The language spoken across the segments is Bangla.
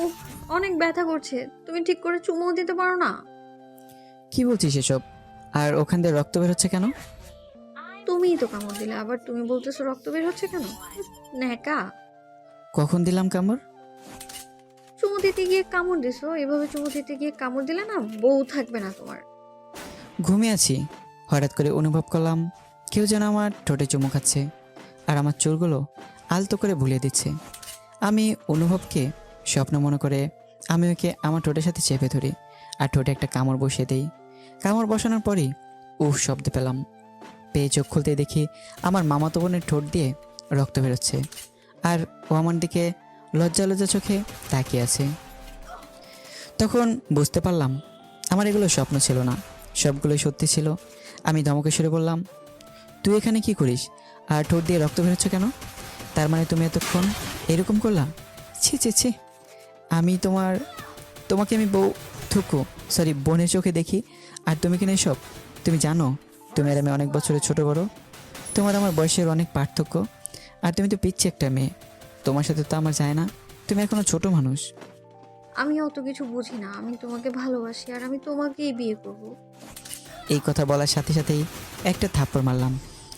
উফ, অনেক ব্যথা করছে। তুমি ঠিক করে চুমুও দিতে পারো না? কি বলছিস এসব? আর ওখান দিয়ে রক্ত বের হচ্ছে কেন? তুমিই তো কামড় দিলে, আবার তুমি বলতেছো রক্ত বের হচ্ছে কেন? ন্যাকা। কখন দিলাম কামড়? চুমু দিতে গিয়ে কামড় দিছো। এভাবে চুমু দিতে গিয়ে কামড় দিলে না, বউ থাকবে না তোমার। ঘুমিয়ে আছি, হঠাৎ করে অনুভব করলাম কেউ যেন আমার ঠোঁটে চুমু খাচ্ছে আর আমার চুলগুলো আলতো করে ভুলিয়ে দিচ্ছে। আমি অনুভবকে স্বপ্ন মনে করে আমি ওকে আমার ঠোঁটের সাথে চেপে ধরি আর ঠোঁটে একটা কামড় বসিয়ে দিই। কামড় বসানোর পরই উফ শব্দ পেলাম। পেয়ে চোখ খুলতে দেখি আমার মামাতো বোনের ঠোঁট দিয়ে রক্ত বেরোচ্ছে আর ও আমার দিকে লজ্জা লজ্জা চোখে তাকিয়ে আছে। তখন বুঝতে পারলাম আমার এগুলো স্বপ্ন ছিল না, সবগুলোই সত্যি ছিল। আমি ধমকে সুরে বললাম, তুই এখানে কি করিস আর ঠোঁট দিয়ে রক্ত বেরোচ্ছে কেন? তার মানে তুমি এতক্ষণ এরকম করলা? ছি ছি ছি, আমি তোমাকে আমি বউ থুকু সরি বোনের চোখে দেখি আর তুমি কিনা এসব? তুমি জানো তুমি আর আমি অনেক বছরের ছোট বড়, তোমার আমার বয়সের অনেক পার্থক্য, আর তুমি তো পিচ্ছি একটা মেয়ে, তোমার সাথে তো আমার যায় না, তুমি এখনো ছোট মানুষ। আমি অত কিছু বুঝি না। আমি তোমাকে ভালোবাসি আর আমি তোমাকেই বিয়ে করব। এই কথা বলার সাথে সাথেই একটা থাপ্পড় মারলাম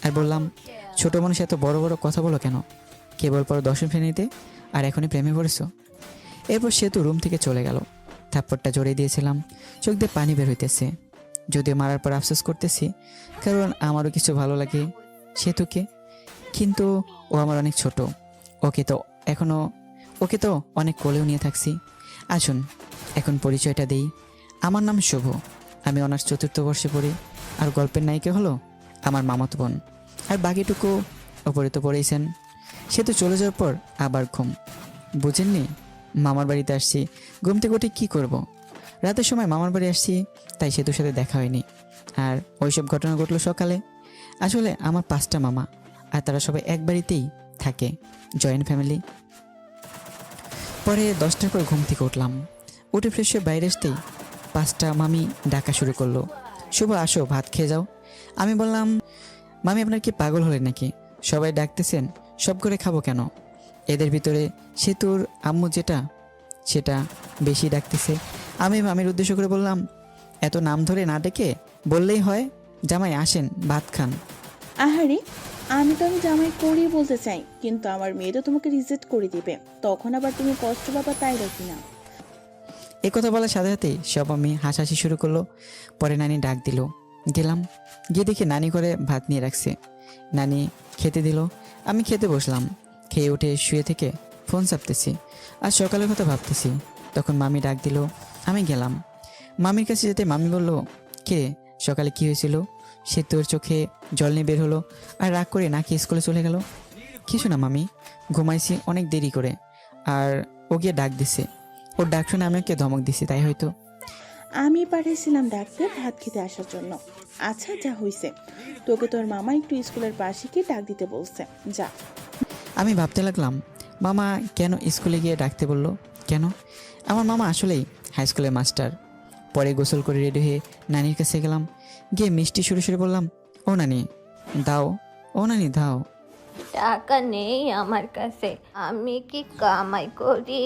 আর বললাম, ছোট মানুষ এত বড় বড় কথা বলো কেন? কেবল পর দশম শ্রেণীতে আর এখনই প্রেমে পড়েছো? এরপর সে তো রুম থেকে চলে গেল। থাপ্পড়টা জড়িয়ে দিয়েছিলাম, চোখ দিয়ে পানি বের হইতেছে। যদিও মারার পর আফসোস করতেছি, কারণ আমারও কিছু ভালো লাগে সেতুকে, কিন্তু ও আমার অনেক ছোট। ওকে তো এখনও ওকে তো অনেক কোলেও নিয়ে থাকছি। আসুন এখন পরিচয়টা দেই। আমার নাম শুভ, আমি অনার্স চতুর্থ বর্ষে পড়ি, আর গল্পের নায়িকা হলো আমার মামাতো বোন। আর বাকিটুকু ওপরে তো পড়েইছেন। সে তো চলে যাওয়ার পর আবার ঘুম, বুঝেননি? মামার বাড়িতে আসছি, ঘুম থেকে উঠে কী করব? রাতের সময় মামার বাড়ি আসছি, তাই সেতুর সাথে দেখা হয়নি। আর ওইসব ঘটনা ঘটলো সকালে। আসলে আমার 5টা মামা, আর তারা সবাই এক বাড়িতেই থাকে, জয়েন্ট ফ্যামিলি। পরে 10টার পর ঘুম থেকে উঠলাম, উঠে ফ্রেশ হয়ে বাইরে আসতেই 5টা মামি ডাকা শুরু করলো, শুভ আসো ভাত খেয়ে যাও। আমি বললাম, মামি আপনার কি পাগল হলেন নাকি? সবাই ডাকতেছেন, সব করে খাবো কেন? এদের ভিতরে সেতুর আম্মু যেটা সেটা বেশি ডাকতেছে। আমি মামির উদ্দেশ্য করে বললাম, এত নাম ধরে না ডেকে বললেই হয়, জামাই আসেন ভাত খান। আহারে, আমি জামাই করেই বলতে চাই, কিন্তু আমার মেয়ে তো তোমাকে রিজেক্ট করে দিবে। তখন আবার তুমি কষ্ট পাবা, তাই রাখি না। এ কথা বলার সাথে সাথেই সব আমি হাসাহাসি শুরু করলো। পরে নানি ডাক দিল, গেলাম, গিয়ে দেখি নানি করে ভাত নিয়ে রাখছে। নানি খেতে দিল, আমি খেতে বসলাম। খেয়ে উঠে শুয়ে থেকে ফোন চাপতেছি আর সকালের কথা ভাবতেছি। তখন মামি ডাক দিল, আমি গেলাম। মামির কাছে যেতে মামি বলল, কে সকালে কি হয়েছিল? সে তোর চোখে জল নিয়ে বের হলো আর রাগ করে নাকি স্কুলে চলে গেল। কিছু না মামি, ঘুমাইছি অনেক দেরি করে, আর ও গিয়ে ডাক দিছে, ওর ডাক শুনে আমি ওকে ধমক দিছি, তাই হয়তো। আমি পাঠিয়েছিলাম ডাকতে ভাত খেতে আসার জন্য। আচ্ছা, যা হইছে, তোকে তোর মামা একটু স্কুলের পাশে গিয়ে ডাক দিতে বলছে, যা। আমি ভাবতে লাগলাম, মামা কেন স্কুলে গিয়ে ডাকতে বললো? কেন? আমার মামা আসলেই হাই স্কুলের মাস্টার। পরে গোসল করে রেডি হয়ে নানির কাছে গেলাম, গিয়ে মিষ্টি সুরে সুরে বললাম, ও নানি দাও, ও নানি দাও। টাকা নেই আমার কাছে, আমি কি কামাই করি?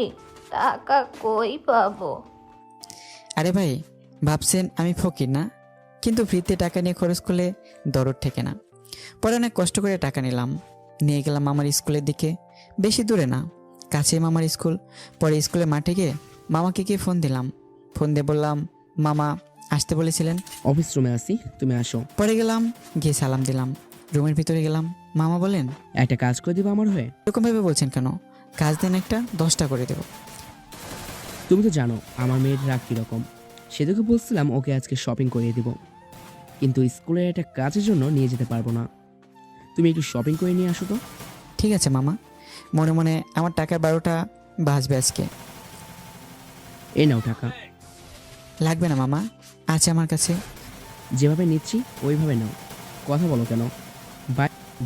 টাকা কই পাবো? আরে ভাই, ভাবছেন আমি ফকির না? কিন্তু ফ্রিতে টাকা নিয়ে খরচ করলে দরদ ঠেকে না। পরে অনেক কষ্ট করে টাকা নিলাম, নিয়ে গেলাম মামার স্কুলের দিকে। বেশি দূরে না, কাছে মামার স্কুল। পরে স্কুলের মাঠে গিয়ে মামাকে গিয়ে ফোন দিলাম। ফোন দিয়ে বললাম, মামা আসতে বলেছিলেন। অফিস রুমে আছি, তুমি আসো। পরে গেলাম, গিয়ে সালাম দিলাম, রুমের ভিতরে গেলাম। মামা বলেন, একটা কাজ করে দিবা আমার হয়ে? এরকম ভাবে বলছেন কেন? কাজ দেন একটা, 10টা করে দেবো। তুমি তো জানো আমার মেয়ের রাগ কীরকম। সেদিকে বলছিলাম ওকে আজকে শপিং করিয়ে দিব, কিন্তু স্কুলের একটা কাজের জন্য নিয়ে যেতে পারবো না। তুমি একটু শপিং করে নিয়ে আসো তো। ঠিক আছে মামা, মনে মনে আমার টাকার 12টা বাজবে আজকে। এই নাও টাকা। লাগবে না মামা, আছে আমার কাছে। যেভাবে নিচ্ছি ওইভাবে নাও, কথা বলো কেন?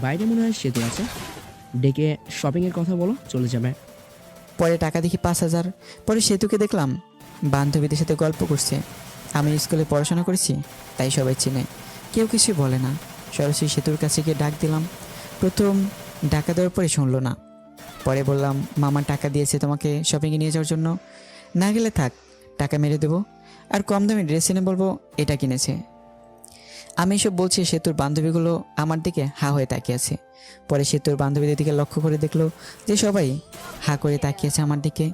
বাইরে মনে হয় সেতু আছে, ডেকে শপিংয়ের কথা বলো, চলে যাবে। পরে টাকা দেখি 5,000। পরে সেতুকে দেখলাম বান্ধবীদের সাথে গল্প করছে। আমি স্কুলে পড়াশোনা করেছি, তাই সবাই চিনে, কেউ কিছু বলে না। সরাসরি সেতুর কাছে গিয়ে ডাক দিলাম। প্রথম ডাকা দেওয়ার পরে শুনলো না। পরে বললাম মামা টাকা দিয়েছে তোমাকে শপিংয়ে নিয়ে যাওয়ার জন্য, না গেলে থাক, টাকা মেরে দেবো, আর কম দামে ড্রেস এনে বলবো এটা কিনেছে। আমি এসব বলছি সেতুর বান্ধবীগুলো আমার দিকে হা হয়ে তাকিয়ে আছে। পরে সেতুর বান্ধবীদের দিকে লক্ষ্য করে দেখলো যে সবাই হা করে তাকিয়েছে আমার দিকে।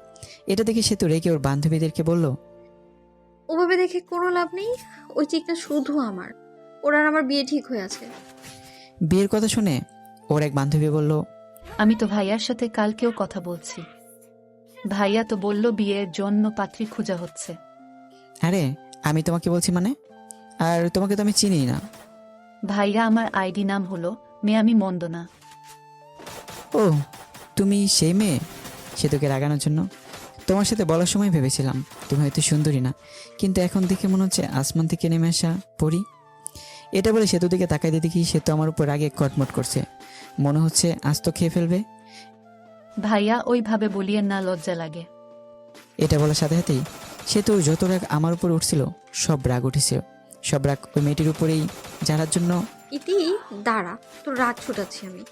এটা দেখে সেতু রেগে ওর বান্ধবীদেরকে বলল, ওভাবে দেখে কোনো লাভ নেই, ওই চিকটা শুধু আমার, ওর আর আমার বিয়ে ঠিক হয়ে আছে। বিয়ের কথা শুনে ওর এক বান্ধবী বলল, আমি তো ভাইয়ার সাথে কালকেও কথা বলছি, ভাইয়া তো বলল বিয়ের জন্য পাত্রী খোঁজা হচ্ছে। আরে আমি তোমাকে বলছি মানে, আর তোমাকে তো আমি চিনি না। ভাইয়া আমার আইডি নাম হলো মেয়ামি মন্দনা। ও তুমি সেই মেয়ে? সেতুকে রাগানোর জন্য তোমার সাথে বলার সময় ভেবেছিলাম তুমি হয়তো সুন্দরী না, কিন্তু এখন দেখে মনে হচ্ছে আসমান থেকে নেমে আসা পরি। এটা বলে সেতু দিকে তাকাইতে দেখি সেতু আমার উপর রাগে কটমট করছে, মনে হচ্ছে আজ তো খেয়ে ফেলবে। ভাইয়া ওইভাবে বলিয়ে না, লজ্জা লাগে। এটা বলার সাথে সাথেই সেতু যত রাগ আমার উপর উঠছিল সব রাগ উঠেছিল, সব রাগ ওই মেয়েটির উপরেই, যার জন্য। ইতি দাঁড়া, তোর রাগ ছুটাচ্ছি আমি।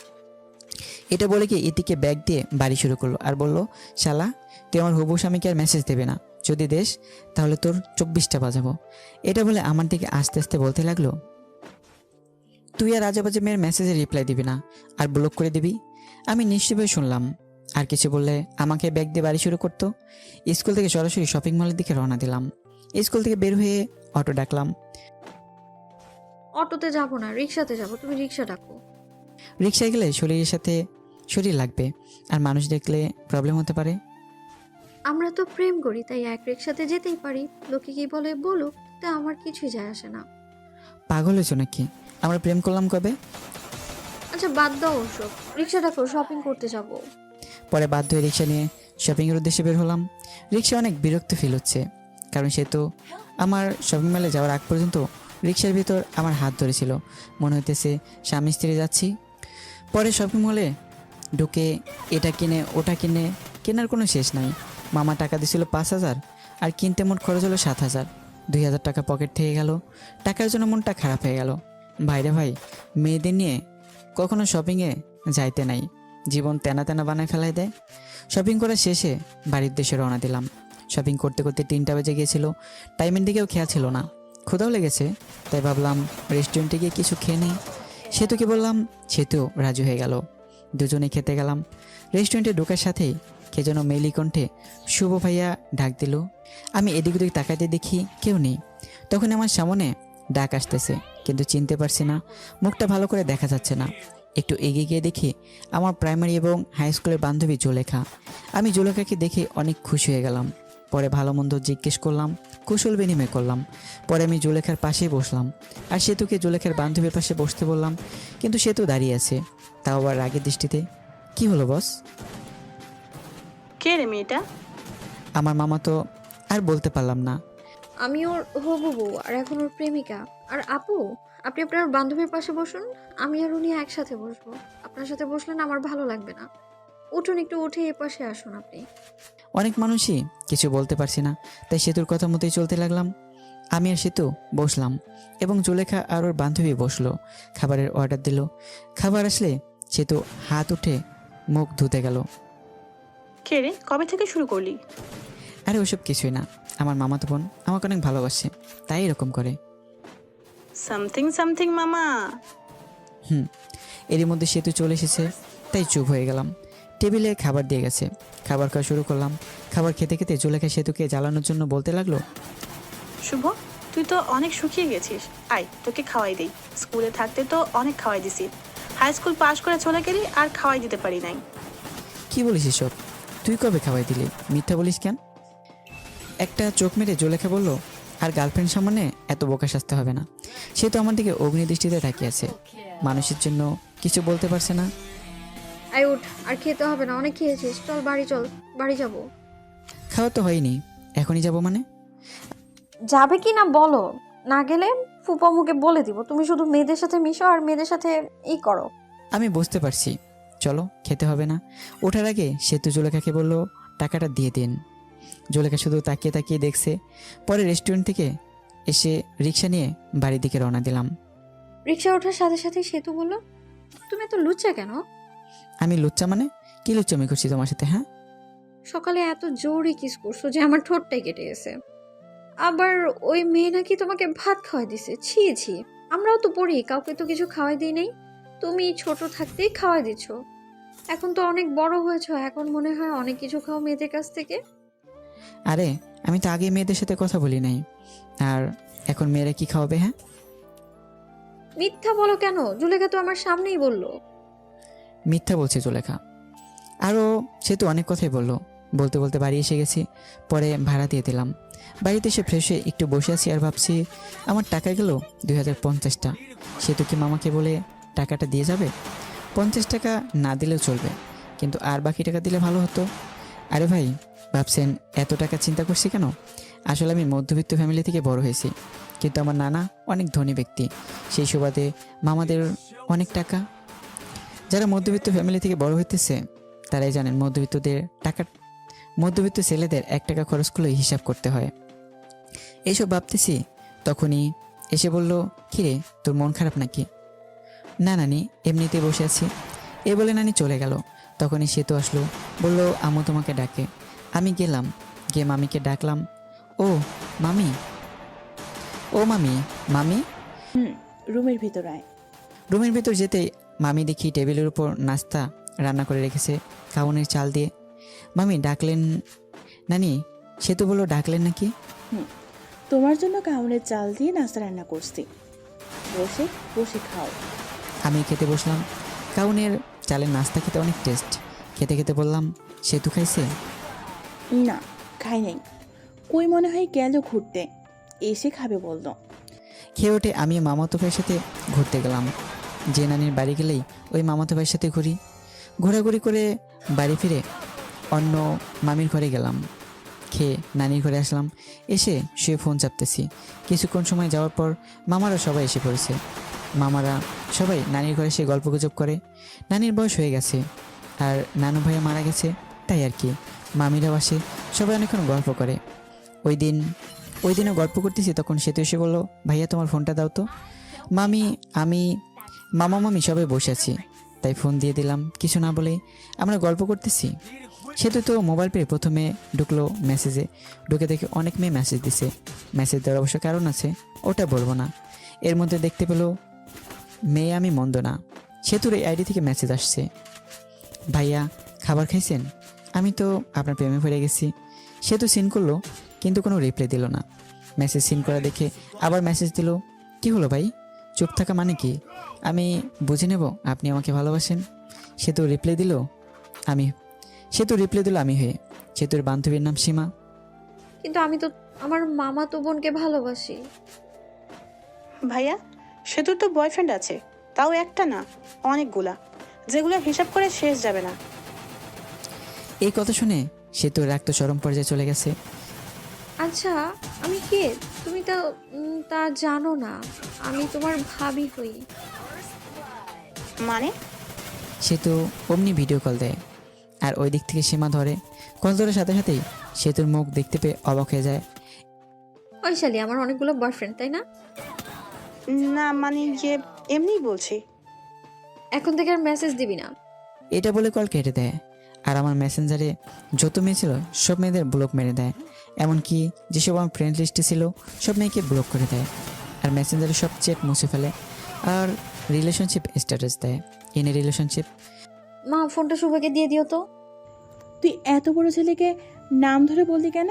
এটা বলে কি ইতিকে ব্যাগ দিয়ে বাড়ি শুরু করলো আর বলল, শালা তুই আমার হবু স্বামীকে আর মেসেজ দেবে না, যদি দেশ তাহলে তোর 24টা বাজাবো। এটা বলে আমার দিকে আস্তে আস্তে বলতে লাগলো, তুই আর আজেবাজে মেয়ের মেসেজে রিপ্লাই দিবি না আর ব্লক করে দিবি। আমি নিশ্চয়ই শুনলাম, আর কিছু বললে আমাকে ব্যাগ দিয়ে বাড়ি শুরু করতো। স্কুল থেকে সরাসরি শপিং মলের দিকে রওনা দিলাম। স্কুল থেকে বের হয়ে অটো ডাকলাম। অটোতে যাবো না, রিক্সাতে যাবো, তুমি রিক্সা ডাকো। রিক্সায় গেলে শরীরের সাথে শরীর লাগবে, আর মানুষ দেখলে প্রবলেম হতে পারে। আমরা তো প্রেম করি, তাই এক রিক্সাতে যেতেই পারি, লোকে কি বলে বলুক, তা আমার কিছুই যায় আসে না। পাগল হয়েছো নাকি? আমরা প্রেম করলাম কবে? আচ্ছা বাদ দাও ওসব, রিক্সা ডাকো, শপিং করতে যাবো। পরে বাধ্য হয়ে রিক্সা নিয়ে শপিংয়ের উদ্দেশ্যে বের হলাম। রিক্সা অনেক বিরক্ত ফিল হচ্ছে, কারণ সে তো আমার শপিং মলে যাওয়ার আগ পর্যন্ত রিক্সার ভিতর আমার হাত ধরেছিল, মনে হইতেছে স্বামী স্ত্রী যাচ্ছি। পরে শপিং মলে ঢুকে এটা কিনে ওটা কিনে, কেনার কোনো শেষ নাই। মামা টাকা দিয়েছিল 5,000, আর কিনতে মোট খরচ হলো 7,000। 2,000 টাকা পকেট থেকে গেল। টাকার জন্য মনটা খারাপ হয়ে গেল। ভাইরে ভাই, মেয়েদের নিয়ে কখনো শপিংয়ে যাইতে নাই, জীবন তেনা তেনা বানায় ফেলাই দেয়। শপিং করার শেষে বাড়ির দেশে রওনা দিলাম। শপিং করতে করতে 3টা বেজে গিয়েছিল, টাইমের দিকেও খেয়াল ছিল না। ক্ষুধাও লেগেছে, তাই ভাবলাম রেস্টুরেন্টে গিয়ে কিছু খেয়ে নেই। সেতুকে বললাম, সেতু রাজু হয়ে গেল। দুজনে খেতে গেলাম। রেস্টুরেন্টে ঢোকার সাথেই কে যেন মেলি কণ্ঠে শুভ ভাইয়া ডাক দিল। আমি এদিক ওদিক তাকাতে দেখি কেউ নেই। তখন আমার সামনে ডাক আসতেছে, কিন্তু চিনতে পারছি না, মুখটা ভালো করে দেখা যাচ্ছে না। একটু এগিয়ে গিয়ে দেখি আমার প্রাইমারি এবং হাই স্কুলের বান্ধবী জুলেখা। আমি জুলেখাকে দেখে অনেক খুশি হয়ে গেলাম। পরে ভালো মন্দ জিজ্ঞেস করলাম, কুশল বিনিময় করলাম। পরে আমি জুলেখার পাশেই বসলাম, আর সেতুকে জুলেখার বান্ধবীর পাশে বসতে বললাম, কিন্তু সেতু দাঁড়িয়ে আছে, তাও আবার রাগের দৃষ্টিতে। কি হলো বস? কে রে মেয়েটা? আমার মামা তো আর বলতে পারলাম না। আমি ওর হবু বউ, আর এখন ওর প্রেমিকা। আর আপু, আপনি আপনার বান্ধবীর পাশে বসুন, আমি আর উনি একসাথে বসবো। আপনার সাথে বসলে না আমার ভালো লাগবে না। উঠুন, একটু উঠে এ পাশে আসুন আপনি। অনেক মানুষই কিছু বলতে পারছি না, তাই সেতুর কথা মতোই চলতে লাগলাম। আমি আর সেতু বসলাম এবং জুলেখা আর ওর বান্ধবী বসলো। খাবারের অর্ডার দিল। খাবার আসলে সেতু হাত উঠে মুখ ধুতে গেল। কে রে, কবে থেকে শুরু করলি? আরে ওসব কিছুই না, আমার মামাতো বোন আমাকে অনেক ভালোবাসে, তাই এরকম করে। সামথিং সামথিং মামা। এরই মধ্যে সেতু চলে এসেছে, তাই চুপ হয়ে গেলাম। টেবিলে খাবার দিয়ে গেছে, খাবার খাওয়া শুরু করলাম। খাবার খেতে খেতে জুলেখা সেতুকে জ্বালানোর জন্য বলতে লাগলো, শুভ, তুই তো অনেক শুকিয়ে গেছিস, আয় তোকে খাওয়াই দেই। স্কুলে থাকতে তো অনেক খাওয়াই দিছি, হাই স্কুল পাশ করে চলে গেলি আর খাওয়াই দিতে পারি নাই। কি বলিস এসব? তুই কবে খাওয়াই দিলি? মিথ্যা বলিস কেন? একটা চোখ মেরে জুলেখা বলল, আর গার্লফ্রেন্ড সামনে এত বোকা সাজতে হবে না। সে তো আমার দিকে অগ্নিদৃষ্টিতে তাকিয়ে আছে, মানুষের জন্য কিছু বলতে পারছে না। আই উঠ, আর খেতে হবে না, অনেক খেয়েছিস, চল বাড়ি চল, বাড়ি যাবো। খাওয়া তো হয়নি, এখনই যাব মানে? যাবে কি না বলো, না গেলে ফুপা মুখে বলে দিব তুমি শুধু মেয়েদের সাথে মিশো আর মেয়েদের সাথে ই করো। আমি বুঝতে পারছি, চলো খেতে হবে না। ওঠার আগে সেতু জুলেখাকে বলল, টাকাটা দিয়ে দিন। জুলেখা শুধু তাকিয়ে তাকিয়ে দেখছে। পরে রেস্টুরেন্ট থেকে এসে রিক্সা নিয়ে বাড়ির দিকে রওনা দিলাম। রিক্সা ওঠার সাথে সাথে সেতু বলল, তুমি এত লুচ্চা কেন? আমি লুচ্চা মানে? কি লুচ্চমি করছি তোমার সাথে? হ্যাঁ, সকালে এত জোরে কিস করছো যে আমার ঠোঁটটাই কেটে গেছে। আবার ওই মেয়ে নাকি তোমাকে ভাত খাওয়াই দিছে। ছি ছি, আমরাও তো পড়ি, কাউকে তো কিছু খাওয়াই দিই নাই। তুমি ছোট থাকতেই খাওয়াই দিচ্ছ। এখন তো অনেক বড় হয়েছো, এখন মনে হয় অনেক কিছু খাও মেয়েদের কাছ থেকে। আরে আমি তো আগে মেয়েদের সাথে কথা বলি নাই, আর এখন মেয়েরা কি খাওয়াবে? হ্যাঁ, মিথ্যা বলো কেন? জুলেখা তো আমার সামনেই বললো। মিথ্যা বলছে জুলেখা। আরও সে তো অনেক কথাই বললো। বলতে বলতে বাড়ি এসে গেছি, পরে ভাড়া দিয়ে দিলাম। বাড়িতে এসে ফ্রেশ হয়ে একটু বসে আছি আর ভাবছি আমার টাকা গেল 2050টা। সে তো কি মামাকে বলে টাকাটা দিয়ে যাবে? 50 টাকা না দিলেও চলবে, কিন্তু আর বাকি টাকা দিলে ভালো হতো। আরে ভাই, ভাবছেন এত টাকা চিন্তা করছি কেন? আসলে আমি মধ্যবিত্ত ফ্যামিলি থেকে বড় হয়েছি, কিন্তু আমার নানা অনেক ধনী ব্যক্তি, সেই সুবাদে মামাদের অনেক টাকা। যারা মধ্যবিত্ত ফ্যামিলি থেকে বড় হইতেছে তারাই জানেন মধ্যবিত্ত ছেলেদের 1 টাকা খরচ করলেই হিসাব করতে হয়। এইসব ভাবতেছি, তখনই এসে বলল, কিরে তোর মন খারাপ নাকি? না নানি, এমনিতেই বসে আছি। এ বলে নানি চলে গেল। তখনই সে তো আসলো, বলল আম্মু তোমাকে ডাকে। আমি গেলাম, গিয়ে মামিকে ডাকলাম। ও মামি, ও মামি, মামি। রুমের ভিতর আয়। রুমের ভিতর যেতেই মামি দেখি টেবিলের উপর নাস্তা রান্না করে রেখেছে কাউনের চাল দিয়ে। মামি ডাকলেন? নানি, সে তো বললো ডাকলেন নাকি? তোমার জন্য কাউনের চাল দিয়ে নাস্তা রান্না করছি, বসে বসে খাও। আমি খেতে বসলাম। কাউনের চালের নাস্তা খেতে অনেক টেস্ট। খেতে খেতে বললাম, সেতু খাইছে? না, খাই নাই। কই মনে হয় গেল ঘুরতে, এসে খাবে বললো। খেয়ে উঠে আমি মামাতো ভাইয়ের সাথে ঘুরতে গেলাম। যে নানির বাড়ি গেলেই ওই মামাতো ভাইয়ের সাথে ঘুরি। ঘোরাঘুরি করে বাড়ি ফিরে অন্য মামির ঘরে গেলাম। খেয়ে নানির ঘরে আসলাম। এসে শুয়ে ফোন চাপতেছি। কিছুক্ষণ সময় যাওয়ার পর মামারা সবাই এসে পড়েছে। মামারা সবাই নানির ঘরে এসে গল্পগুজব করে। নানির বয়স হয়ে গেছে আর নানু ভাইয়া মারা গেছে, তাই আর কি। মামিরাও আসে, সবাই অনেকক্ষণ গল্প করে। ওই দিনও গল্প করতেছি, তখন সে তো এসে বললো, ভাইয়া তোমার ফোনটা দাও তো। মামা মামি সবাই বসে আছি, তাই ফোন দিয়ে দিলাম। কিছু না বলে আমরা গল্প করতেছি। সেতু তো মোবাইল পেয়ে প্রথমে ঢুকলো মেসেজে। ঢুকে দেখে অনেক মেয়ে মেসেজ দিছে। মেসেজ দেওয়ার অবশ্য কারণ আছে, ওটা বলবো না। এর মধ্যে দেখতে পেলো মেয়ে আমি মন্দ না। সেতুর এই আইডি থেকে মেসেজ আসছে, ভাইয়া খাবার খাইছেন? আমি তো আপনার প্রেমে পড়ে গেছি। সেতু সিন করলো, কিন্তু কোনো রিপ্লাই দিল না। মেসেজ সিন করা দেখে আবার মেসেজ দিল, কি হলো ভাই, চুপ থাকা মানে কি? আমি বুঝে নেব আপনি আমাকে ভালোবাসেন। সেতু রিপ্লাই দিল আমি হয়ে। সেতুর বান্ধবীর নাম সীমা। কিন্তু আমি তো আমার মামাতো বোনকে ভালোবাসি। ভাইয়া, সেতুর তো বয়ফ্রেন্ড আছে, তাও একটা না, অনেকগুলা, যেগুলো হিসাব করে শেষ যাবে না। এই কথা শুনে সেতুর রাগ তো চরম পর্যায়ে চলে গেছে। আচ্ছা, আমি কে তুমি তো তা জানো না। আমি তোমার ভাবি হই। মানে? সেতু অমনি ভিডিও কল দেয়, আর ওই দিক থেকে সীমা ধরে। কল ধরার সাথে সাথেই সেতুর মুখ দেখতে পেয়ে অবাক হয়ে যায়। ওই শালি আমার অনেকগুলো বয়ফ্রেন্ড, তাই না? না মানে যে এমনিই বলছি। এখন থেকে আর মেসেজ দিবি না। এটা বলে কল কেটে দেয়। আর আমার মেসেঞ্জারে যত মেয়ে ছিল সব মেয়েদের ব্লক মেরে দেয়। এমনকি যেসব আমার ফ্রেন্ড লিস্টে ছিল সব মেয়েকে ব্লক করে দেয়। আর মেসেঞ্জারে সব চ্যাট মুছে ফেলে। আর রিলেশনশিপ স্ট্যাটাস দেয়, ইন রিলেশনশিপ। মা, ফোনটা শুভকে দিয়ে দিও তো। তুই এত বড় ছেলেকে নাম ধরে বললি কেন?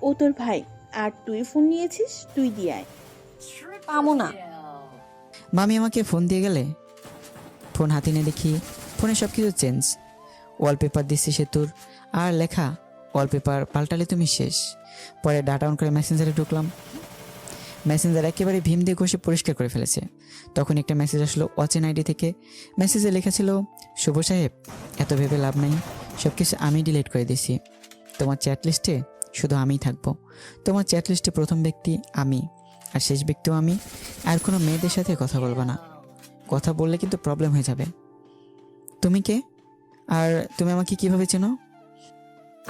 ও তোর ভাই, আর তুই ফোন নিয়েছিস, তুই দিয়ে আয়। পামো না। মামি আমাকে ফোন দিয়ে গেলে ফোন হাতে নিয়ে দেখি ফোনে সব কিছু চেঞ্জ। ওয়ালপেপার দিচ্ছে সেতুর, আর লেখা, ওয়ালপেপার পাল্টালে তুমি শেষ। পরে ডাটা অন করে মেসেঞ্জারে ঢুকলাম। মেসেঞ্জার একেবারে ভীম দিয়ে ঘষে পরিষ্কার করে ফেলেছে। তখন একটা মেসেজ আসলো অচেন আইডি থেকে। মেসেজে লেখা ছিল, শুভ সাহেব, এত ভেবে লাভ নাই, সব কিছু আমি ডিলিট করে দিছি। তোমার চ্যাট লিস্টে শুধু আমিই থাকবো। তোমার চ্যাট লিস্টে প্রথম ব্যক্তি আমি, আর শেষ ব্যক্তিও আমি। আর কোনো মেয়েদের সাথে কথা বলবা না, কথা বললে কিন্তু প্রবলেম হয়ে যাবে। তুমি কে? আর তুমি আমাকে কিভাবে চেনো?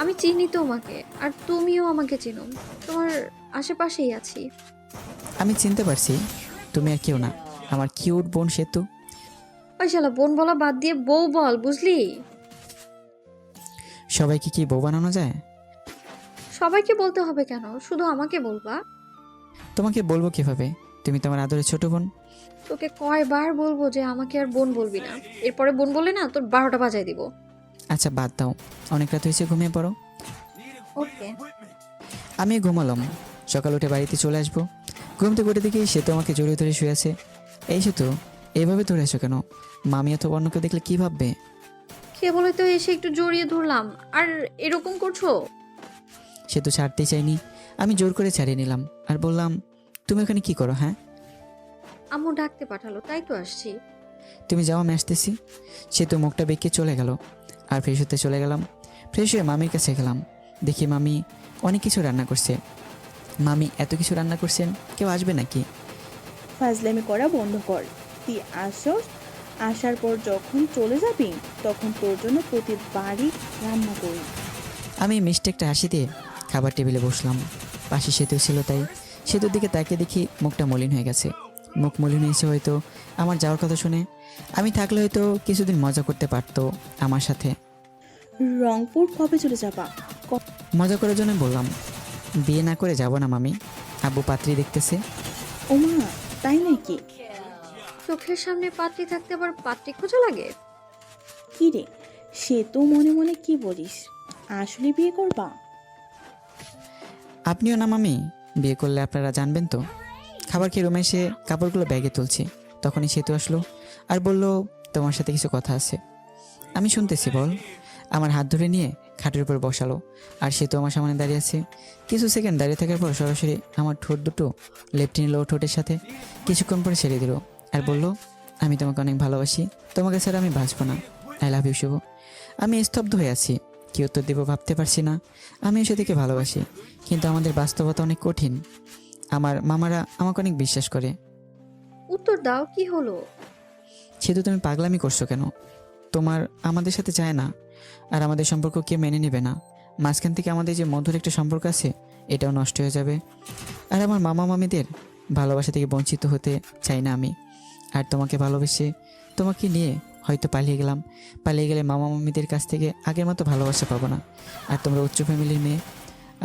আমি চিনি তোমাকে, আর তুমিও আমাকে চিনো। তোমার আশেপাশেই আছি। আমি চিনতে পারছি, তুমি আর কেউ না, আমার কিউট বোন সেতু। ওই শালা বোন বলা বাদ দিয়ে বউ বল, বুঝলি? সবাইকে কি বউ বানানো যায়? সবাইকে বলতে হবে কেন, শুধু আমাকে বলবা? তোমাকে বলবো কিভাবে? তুমি তোমার আদরের ছোট বোন। তোকে কয়বার বলবো যে আমাকে আর বোন বলবি না? এরপরে বোন বললে না তোর 12টা বাজায় দিব। আচ্ছা বাদ দাও, অনেক রাত হয়েছে, ঘুমিয়ে পড়ো। ওকে। আমি ঘুমালাম। সকাল উঠে বাড়িতে চলে আসবো। ঘুম থেকে উঠে দেখি সে তো আমাকে জড়িয়ে ধরে শুয়ে আছে। এই সে তো, এভাবে ধরে আছো কেন? মামি অথবা অন্য কেউ দেখলে কি ভাববে? কে বলে তো এসে একটু জড়িয়ে ধরলাম আর এরকম করছো? সে তো ছাড়তেই চাইনি। আমি জোর করে ছাড়িয়ে নিলাম আর বললাম, তুমি ওখানে কি করো? হ্যাঁ, আম্মু ডাকতে পাঠালো তাই তো আসছি। তুমি যাও, আমি আসতেছি। সে তো মুখটা বেঁকে চলে গেল। আর ফ্রেশ হতে চলে গেলাম। ফ্রেশ হয়ে মামির কাছে গেলাম। দেখি মামি অনেক কিছু রান্না করছে। মামি এত কিছু রান্না করছেন, কেউ আসবে নাকি? ফাজলামি করা বন্ধ কর। তুই আসস, আসার পর যখন চলে যাবি তখন তোর জন্য প্রতিবারই রান্না করি। আমি মিষ্টি একটা হাসি দিয়ে খাবার টেবিলে বসলাম। পাশে সেতু ছিল, তাই সেতুর দিকে তাকিয়ে দেখি মুখটা মলিন হয়ে গেছে। মুখ মলিন হয়েছে হয়তো আমার যাওয়ার কথা শুনে। আমি থাকলে হয়তো কিছুদিন মজা করতে পারতো আমার সাথে। রংপুর কবে চলে যাবা? মজা করার জন্য বললাম, বিয়ে না করে যাব না মামি, আব্বু পাত্রী দেখতেছে। ওমা, তাই নাকি? চোখের সামনে পাত্রী থাকতে আবার পাত্রী খোঁজা লাগে? কি রে, সে তো মনে মনে কি বলিস? আসলে বিয়ে করবা? আপনিও না মামি, বিয়ে করলে আপনারা জানবেন তো। খাবার খেয়ে রুমে এসে কাপড়গুলো ব্যাগে তুলছি, তখনই সেতু আসলো আর বলল, তোমার সাথে কিছু কথা আছে। আমি শুনতেছি, বল। আমার হাত ধরে নিয়ে খাটের উপর বসালো আর সেতু আমার সামনে দাঁড়িয়ে আছে। কিছু সেকেন্ড দাঁড়িয়ে থাকার পর সরাসরি আমার ঠোঁট দুটো লেপটে নিল ঠোঁটের সাথে। কিছুক্ষণ পরে ছেড়ে দিল আর বলল, আমি তোমাকে অনেক ভালোবাসি, তোমাকে ছাড়া আমি বাঁচবো না। আই লাভ ইউ শুভ। আমি স্তব্ধ হয়ে আছি, কি উত্তর দেবো ভাবতে পারছি না। আমিও সেদিকে ভালোবাসি, কিন্তু আমাদের বাস্তবতা অনেক কঠিন। আমার মামারা আমাকে অনেক বিশ্বাস করে। উত্তর দাও, কি হলো? সেতু, তুমি পাগলামি করছো কেন? তোমার আমাদের সাথে যায় না, আর আমাদের সম্পর্ক কে মেনে নেবে না। মাঝখান থেকে আমাদের যে মধুর একটা সম্পর্ক আছে, এটাও নষ্ট হয়ে যাবে। আর আমার মামা মামিদের ভালোবাসা থেকে বঞ্চিত হতে চাই না আমি। আর তোমাকে ভালোবেসে তোমাকে নিয়ে হয়তো পালিয়ে গেলাম। পালিয়ে গেলে মামা মামিদের কাছ থেকে আগের মতো ভালোবাসা পাবো না। আর তোমরা উচ্চ ফ্যামিলির মেয়ে,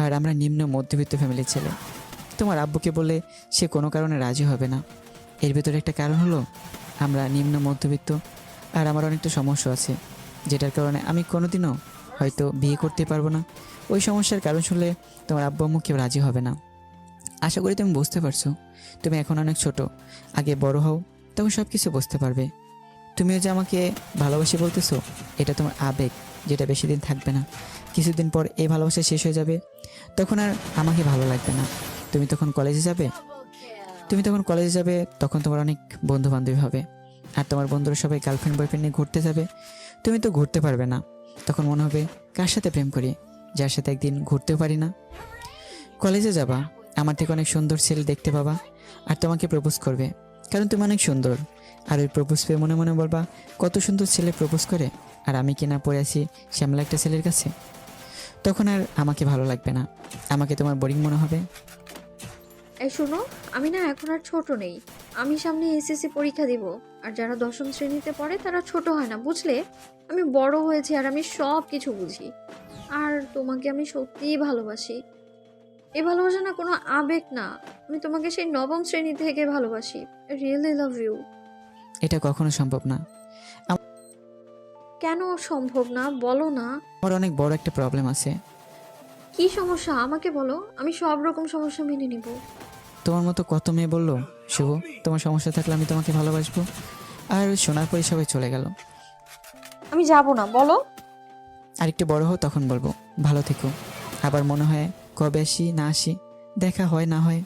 আর আমরা নিম্ন মধ্যবিত্ত ফ্যামিলির ছেলে। তোমার আব্বুকে বলে সে কোনো কারণে রাজি হবে না। এর ভিতরে একটা কারণ হলো আমরা নিম্ন মধ্যবিত্ত, আর আমার অনেকটা সমস্যা আছে, যেটার কারণে আমি কোনোদিনও হয়তো বিয়ে করতে পারবো না। ওই সমস্যার কারণ শুনলে তোমার আব্বু আম্মু কেউ রাজি হবে না। আশা করি তুমি বুঝতে পারছো। তুমি এখন অনেক ছোট, আগে বড় হও, তখন সব কিছু বুঝতে পারবে। তুমিও যে আমাকে ভালোবাসি বলতেছো, এটা তোমার আবেগ, যেটা বেশি দিন থাকবে না। কিছুদিন পর এই ভালোবাসা শেষ হয়ে যাবে, তখন আর আমাকে ভালো লাগবে না। তুমি তখন কলেজে যাবে, তখন তোমার অনেক বন্ধু বান্ধবী হবে, আর তোমার বন্ধুরা সবাই গার্লফ্রেন্ড বয়ফ্রেন্ড নিয়ে ঘুরতে যাবে। তুমি তো ঘুরতে পারবে না। তখন মনে হবে, কার সাথে প্রেম করি, যার সাথে একদিন ঘুরতেও পারি না। কলেজে যাবা, আমার থেকে অনেক সুন্দর ছেলে দেখতে পাবা, আর তোমাকে প্রপোজ করবে, কারণ তুমি অনেক সুন্দর। আর ওই প্রপোজ পেয়ে মনে মনে বলবা, কত সুন্দর ছেলে প্রপোজ করে, আর আমি কিনা পড়ে আছি শ্যামলা একটা ছেলের কাছে। তখন আর আমাকে ভালো লাগবে না, আমাকে তোমার বোরিং মনে হবে। এই শোনো, আমি না এখন আর ছোট নেই। আমি সামনে এসএসসি পরীক্ষা দিব, আর যারা 10ম শ্রেণীতে পড়ে তারা ছোট হয় না, বুঝলে? আমি বড় হয়েছি আর আমি সব কিছু বুঝি। আর তোমাকে আমি সত্যিই ভালোবাসি। এই ভালোবাসা না কোনো আবেগ না, আমি তোমাকে সেই 9ম শ্রেণী থেকে ভালোবাসি। I really love you. এটা কখনো সম্ভব না। কেন সম্ভব না বলো না? আমার অনেক বড় একটা প্রবলেম আছে। কি সমস্যা আমাকে বলো, আমি সব রকম সমস্যা মেনে নিব। তোমার মতো কত মেয়ে বললো, শুভ তোমার সমস্যা থাকলে আমি তোমাকে ভালোবাসবো, আর শোনার পরে সবাই চলে গেল। আমি যাব না, বলো। আর একটু বড় হও, তখন বলবো, ভালো থেকো। আবার মনে হয় কবে আসি না আসি, দেখা হয় না হয়।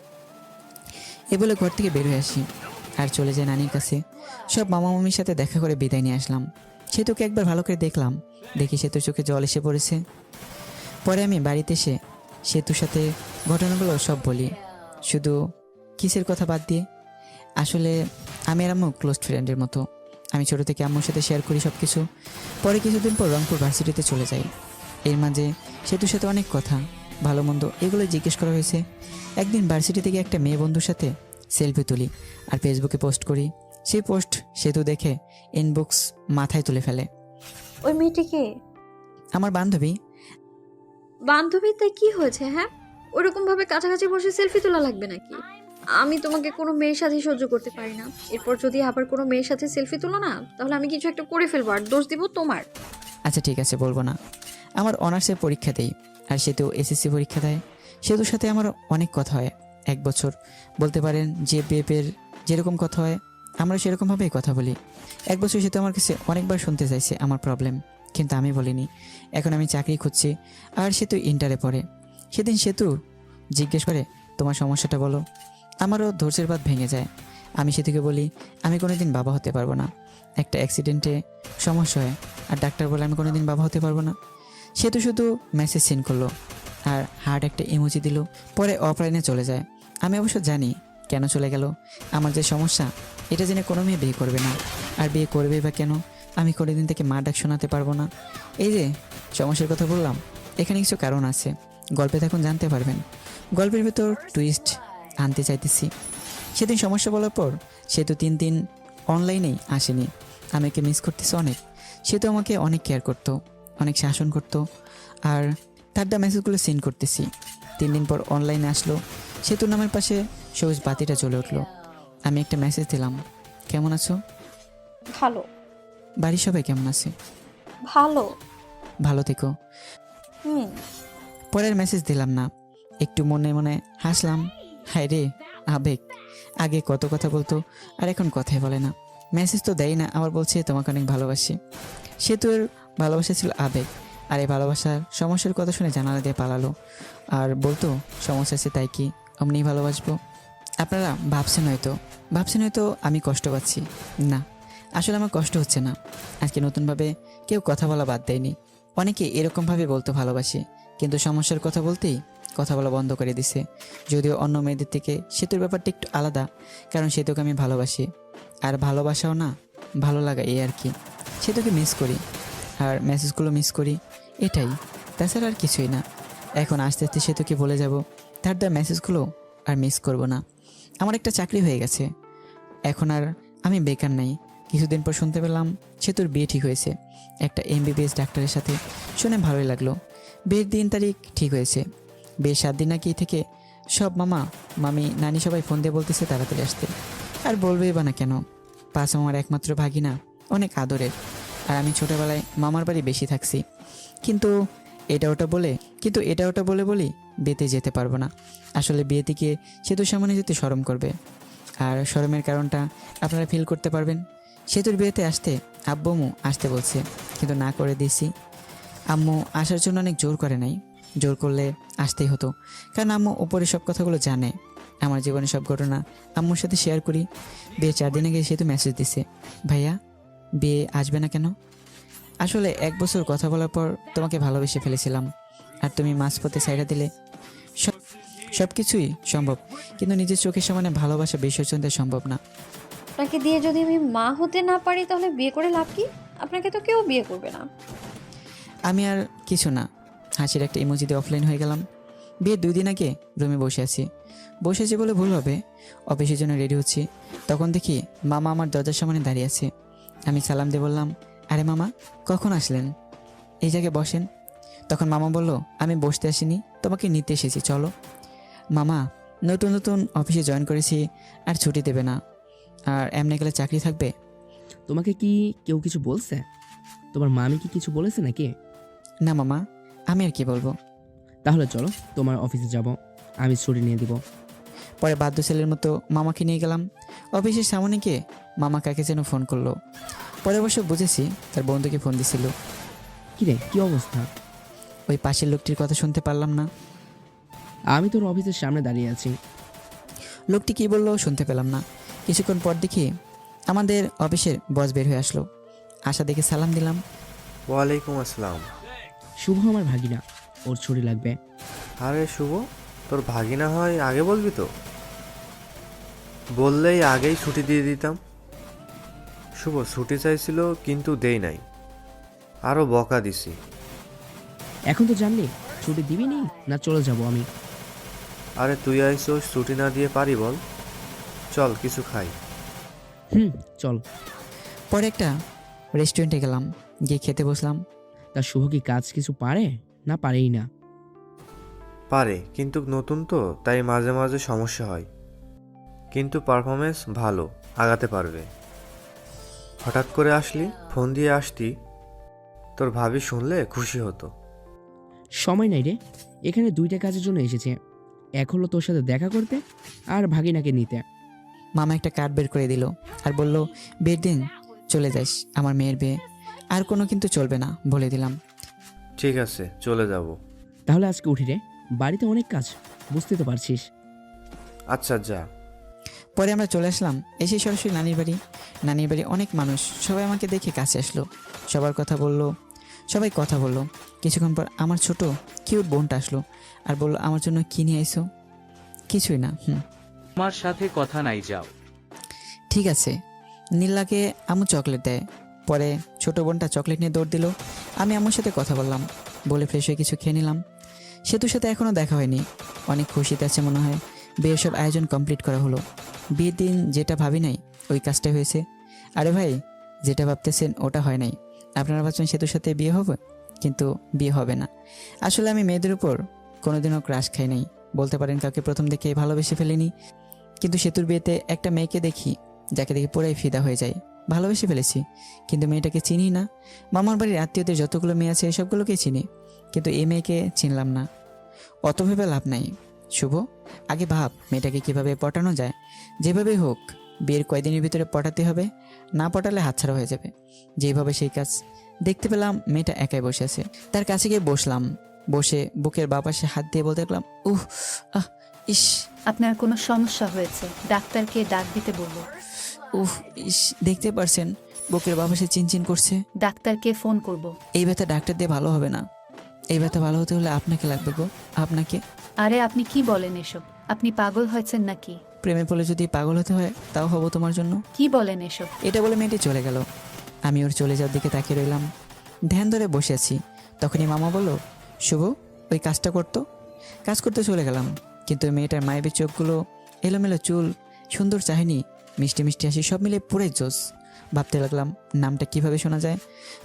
এ বলে ঘর থেকে বের হয়ে আসি আর চলে যাই নানির কাছে। সব মামা মামির সাথে দেখা করে বিদায় নিয়ে আসলাম। সেতুকে একবার ভালো করে দেখলাম, দেখি সেতুর চোখে জল এসে পড়েছে। পরে আমি বাড়িতে এসে সেতুর সাথে ঘটনাগুলো সব বলি, শুধু কিসের কথা বাদ দিয়ে। আসলে আমি আর আম্মু ক্লোজ ফ্রেন্ডের মতো। আমি ছোটো থেকে আম্মুর সাথে শেয়ার করি সব কিছু। পরে কিছুদিন পর রংপুর ভার্সিটিতে চলে যাই। এর মাঝে সেতুর সাথে অনেক কথা, ভালো মন্দ এগুলো জিজ্ঞেস করা হয়েছে। একদিন ভার্সিটি থেকে একটা মেয়ে বন্ধুর সাথে সেলফি তুলি আর ফেসবুকে পোস্ট করি। সেই পোস্ট সেতু দেখে ইনবক্স মাথায় তুলে ফেলে। ওই মেয়েটিকে? আমার বান্ধবী, বান্ধবীতে কি হয়েছে? হ্যাঁ, ওরকম ভাবে কাছাকাছি বসে সেলফি তোলা লাগবে নাকি? আমি তোমাকে কোনো মেয়ের সাথে সহ্য করতে পারি না। এরপর যদি আবার কোনো মেয়ের সাথে সেলফি তুলো না, তাহলে আমি কিছু একটা করে ফেলবো আর দোষ দিব তোমার। আচ্ছা ঠিক আছে, বলবো না। আমার অনার্সের পরীক্ষা দেই, আর সেতেও এসএসসি পরীক্ষা দেয়। সেতুর সাথে আমার অনেক কথা হয়। 1 বছর বলতে পারেন যে বেপের যেরকম কথা হয় আমরা সেরকমভাবেই কথা বলি। 1 বছর সেতু আমার কাছে অনেকবার শুনতে চাইছে আমার প্রবলেম, কিন্তু আমি বলিনি। এখন আমি চাকরি খুঁজছি, আর সেতু ইন্টারে পড়ে। সেদিন সেতু জিজ্ঞেস করে, তোমার সমস্যাটা বলো। আমারও ধৈর্যের বাঁধ ভেঙে যায়। আমি সেতুকে বলি, আমি কোনোদিন বাবা হতে পারবো না। একটা অ্যাক্সিডেন্টে সমস্যা হয়, আর ডাক্তার বলে আমি কোনোদিন বাবা হতে পারবো না। সেতু শুধু মেসেজ সেন্ড করলো আর হার্ট একটা ইমোজি দিল, পরে অফলাইনে চলে যায়। আমি অবশ্য জানি কেন চলে গেল। আমার যে সমস্যা এটা জেনে কোনো মেয়ে বিয়ে করবে না, আর বিয়ে করবে বা কেন? আমি কোনোদিন থেকে মা ডাক শোনাতে পারবো না। এই যে সমস্যার কথা বললাম, এখানে কিছু কারণ আছে, গল্পে থাকুন জানতে পারবেন। গল্পের ভেতর টুইস্ট আনতে চাইতেছি। সেদিন সমস্যা বলার পর সেতু 3 দিন অনলাইনেই আসেনি। আমি ওকে মিস করতেছি অনেক। সেতু আমাকে অনেক কেয়ার করতো, অনেক শাসন করতো, আর তার দা মেসেজগুলো সেন্ড করতেছি। 3 দিন পর অনলাইনে আসলো। সেতুর নামের পাশে সবুজ বাতিটা জ্বলে উঠলো। আমি একটা মেসেজ দিলাম, কেমন আছো? ভালো। বাড়ির সবাই কেমন আছে? ভালো। ভালো থেকো। হুম। পরের মেসেজ দিলাম না, একটু মনে মনে হাসলাম। হায় রে আবেগ, আগে কত কথা বলতো আর এখন কথাই বলে না। মেসেজ তো দেয় না, আবার বলছে তোমাকে অনেক ভালোবাসি। সেতুর ভালোবাসা ছিল আবেগ, আর এই ভালোবাসার সমস্যার কথা শুনে জানালা দিয়ে পালালো, আর বলতো সমস্যা আছে তাই কি অমনি ভালোবাসবো। আপনারা ভাবছেন হয়তো আমি কষ্ট পাচ্ছি। না, আসলে আমার কষ্ট হচ্ছে না। আজকে নতুনভাবে কেউ কথা বলা বাদ দেয়নি। অনেকে এরকমভাবে বলতো ভালোবাসি, কিন্তু সমস্যার কথা বলতেই কথা বলা বন্ধ করে দিছে। যদিও অন্য মেয়েদের থেকে সেতুর ব্যাপারটা একটু আলাদা, কারণ সেতুকে আমি ভালোবাসি, আর ভালোবাসাও না ভালো লাগা এই আর কি। সেতুকে মিস করি, আর মেসেজগুলো মিস করি, এটাই, তাছাড়া আর কিছুই না। এখন আস্তে আস্তে সেতুকে বলে যাব তার দেওয়া মেসেজগুলো আর মিস করব না। আমার একটা চাকরি হয়ে গেছে, এখন আর আমি বেকার নাই। কিছুদিন পর শুনতে পেলাম সেতুর বিয়ে ঠিক হয়েছে একটা এমবিবিএস ডাক্তারের সাথে। শুনে ভালোই লাগলো। বিয়ের দিন তারিখ ঠিক হয়েছে। বিয়ের 7 দিন আগে থেকে সব মামা মামি নানি সবাই ফোন দিয়ে বলতেছে তাড়াতাড়ি আসতে। আর বলবেই বা না কেন, পাঁচ মামার একমাত্র ভাগিনা, অনেক আদরের। আর আমি ছোটোবেলায় মামার বাড়ি বেশি থাকছি, কিন্তু এটা ওটা বলে বলি বিয়েতে যেতে পারবো না। আসলে বিয়েতে গিয়ে সেতুর সামনে যেতে শরম করবে, আর শরমের কারণটা আপনারা ফিল করতে পারবেন। সেতুর বিয়েতে আসতে আব্বু আম্মু আসতে বলছে, কিন্তু না করে দিয়েছি। আম্মু আসার জন্য অনেক জোর করে নাই, জোর করলে আসতেই হতো, কারণ আম্মু ওপরে সব কথাগুলো জানে। আমার জীবনের সব ঘটনা আম্মুর সাথে শেয়ার করি। বিয়ে 4 দিন আগে সেতু মেসেজ দিছে, ভাইয়া বিয়ে আসবে না কেন? আসলে 1 বছর কথা বলার পর তোমাকে ভালোবেসে ফেলেছিলাম, আর তুমি মাঝপথে ছাইড়া দিলে। সব কিছুই সম্ভব, কিন্তু নিজের চোখের সামনে ভালোবাসা বিসর্জন দেওয়া সম্ভব না। আপনাকে দিয়ে যদি আমি মা হতে না পারি, তাহলে বিয়ে করে লাভ কি? আপনাকে তো কেউ বিয়ে করবে না। আমি আর কিছু না, হাসির একটা ইমোজি দিয়ে অফলাইন হয়ে গেলাম। বিয়ের 2 দিন আগে রুমে বসে আছি বলে ভুল হবে, অফিসের জন্য রেডি হচ্ছি। তখন দেখি মামা আমার দরজার সামনে দাঁড়িয়ে আছে। আমি সালাম দিয়ে বললাম, আরে মামা কখন আসলেন? এই জায়গায় বসেন। তখন মামা বলল, আমি বসতে আসিনি, তোমাকে নিতে এসেছি, চলো। মামা নতুন অফিসে জয়েন করেছি, আর ছুটি দেবে না, আর এমনি গেলে চাকরি থাকবে। তোমাকে কি কেউ কিছু বলছে? তোমার মামি কি কিছু বলেছে নাকি? না মামা, আমি আর কি বলবো। তাহলে চলো তোমার অফিসে যাব, আমি ছুটি নিয়ে দিব। পরে বাধ্য ছেলের মতো মামাকে নিয়ে গেলাম। অফিসের সামনে গিয়ে মামা কাকে যেন ফোন করলো। পরে অবশ্য বুঝেছি তার বন্ধুকে ফোন দিছিল। কিরে, কি অবস্থা? ওই পাশের লোকটির কথা শুনতে পারলাম না। আমি তোর অফিসের সামনে দাঁড়িয়ে আছি। লোকটি কী বললো শুনতে পেলাম না। কিছুক্ষণ পর দেখি আমাদের অফিসের বস বের হয়ে আসলো। আশা দেখে সালাম দিলাম। ওয়ালাইকুম আসসালাম। শুভ আমার ভাগিনা, ওর ছুটি লাগবে। আরে শুভ, তোর ভাগিনা হয় আগে বলবি তো, বললেই আগেই ছুটি দিয়ে দিতাম। শুভ ছুটি চাইছিল কিন্তু দেই নাই, আরও বকা দিছি। এখন তো জানলি, ছুটি দিবি নি না চলে যাব আমি? আরে তুই আইসোস, ছুটি না দিয়ে পারি বল? চল কিছু খাই। চল। পরে একটা রেস্টুরেন্টে গেলাম, গিয়ে খেতে বসলাম। তা শুভ কি কাজ কিছু পারে না পারেই না? পারে, কিন্তু নতুন তো, তাই মাঝে মাঝে সমস্যা হয়। কিন্তু পারফরমেন্স ভালো, আগাতে পারবে। হঠাৎ করে আসলি, ফোন দিয়ে আসতি, তোর ভাবি শুনলে খুশি হতো। সময় নাই রে, এখানে 2টা কাজের জন্য এসেছে। এক হলো তোর সাথে দেখা করতে, আর ভাগিনাকে নিতে। মামা একটা কার্ড বের করে দিল আর বলল, বিয়ের দিন চলে যাস, আমার মেয়ের বিয়ে। আর কোনো কিন্তু চলবে না, বলে দিলাম। ঠিক আছে, চলে যাব। তাহলে আজকে উঠি রে, বাড়িতে অনেক কাজ, বুঝতে তো পারছিস। আচ্ছা, যা। পরে আমরা চলে আসলাম, এসে সরাসরি নানির বাড়ি। নানির বাড়ি অনেক মানুষ, সবাই আমাকে দেখে কাছে আসলো, সবার কথা বললো, সবাই কথা বললো। কিছুক্ষণ পর আমার ছোট কিউট বোনটা আসলো আর বললো, আমার জন্য কি নিয়ে আইসো? কিছুই না। আমার সাথে কথা নাই, যাও। ঠিক আছে। নীলাকে আম্মু চকলেট দেয়। পরে ছোট বোনটা চকলেট নিয়ে দৌড় দিল। আমি আম্মুর সাথে কথা বললাম, বলে ফ্রেশ হয়ে কিছু খেয়ে নিলাম। সেতুর সাথে এখনও দেখা হয়নি, অনেক খুশিতে আছে মনে হয়। বিয়ের সব আয়োজন কমপ্লিট করা হলো। বিয়ের দিন যেটা ভাবি নাই ওই কাজটাই হয়েছে। আরে ভাই, যেটা ভাবতেছেন ওটা হয় নাই। আপনারা ভাবছেন সেতুর সাথে বিয়ে হবে, কিন্তু বিয়ে হবে না। আসলে আমি মেয়েদের উপর কোনোদিনও ক্রাশ খাই নাই, বলতে পারেন কাউকে প্রথম দেখে ভালোবেসে ফেলিনি। কিন্তু সেতুর বিয়েতে একটা মেয়েকে দেখি, যাকে দেখে পুরাই ফিদা হয়ে যায়, ভালোবেসে ফেলেছি। কিন্তু মেয়েটাকে চিনি না। মামার বাড়ির আত্মীয়দের যতগুলো মেয়ে আছে সবগুলোকেই চিনি, কিন্তু এই মেয়েকে চিনলাম না। অত ভেবে লাভ নাই শুভ, আগে ভাব মেয়েটাকে কিভাবে পটানো যায়। যেভাবেই হোক বিয়ের কয়দিনের ভিতরে পটাতে হবে, না পটালে হাতছাড়া হয়ে যাবে। যেভাবে সেই কাজ। দেখতে পেলাম মেয়েটা একাই বসে আছে, তার কাছে গিয়ে বসলাম। বসে বুকের বাঁ পাশে হাত দিয়ে বলতে লাগলাম, আহ ইস, আপনার কোনো সমস্যা হয়েছে, ডাক্তারকে ডাক দিতে বলবো। ইস, দেখতে পারছেন বুকের বাঁ পাশে চিনচিন করছে। ডাক্তারকে ফোন করব। এই ব্যথা ডাক্তার দিয়ে ভালো হবে না, এই ব্যথা ভালো হতে হলে আপনাকে লাগবে গো, আপনাকে। আরে আপনি কি বলেন এসব? আপনি পাগল হয়েছেন নাকি? প্রেমে পড়লে যদি পাগল হতে হয় তাও হবো তোমার জন্য। কি বলেন এসব? এটা বলে মেয়েটি চলে গেল। আমি ওর চলে যাওয়ার দিকে তাকিয়ে রইলাম, ধ্যান ধরে বসে আছি। তখনই মামা বলল, শুভ ওই কাজটা করতো। কাজ করতে চলে গেলাম, কিন্তু ওই মেয়েটার মায়াবী চোখগুলো, এলোমেলো চুল, সুন্দর চাহনি, মিষ্টি মিষ্টি হাসি, সব মিলে পুরাই জোস। ভাবতে লাগলাম নামটা কিভাবে শোনা যায়।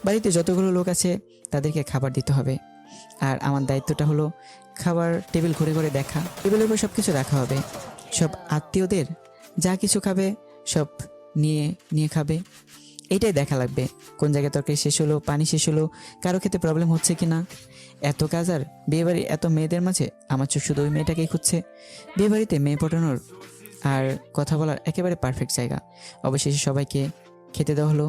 বাড়িতে যতগুলো লোক আছে তাদেরকে খাবার দিতে হবে, আর আমার দায়িত্বটা হলো খাবার টেবিল ঘুরে ঘুরে দেখা। টেবিলের উপর সব কিছু রাখা হবে, সব আত্মীয়দের যা কিছু খাবে সব নিয়ে নিয়ে খাবে। এইটাই দেখা লাগবে, কোন জায়গায় তরকারি শেষ হলো, পানি শেষ হলো, কারো খেতে প্রবলেম হচ্ছে কি না। এত কাজ আর বিয়েবাড়ি, এত মেয়েদের মাঝে আমার চোখ শুধু ওই মেয়েটাকেই খুঁজছে। বিয়েবাড়িতে মেয়ে পটানোর আর কথা বলার একেবারে পারফেক্ট জায়গা। অবশেষে সবাইকে খেতে দেওয়া হলো।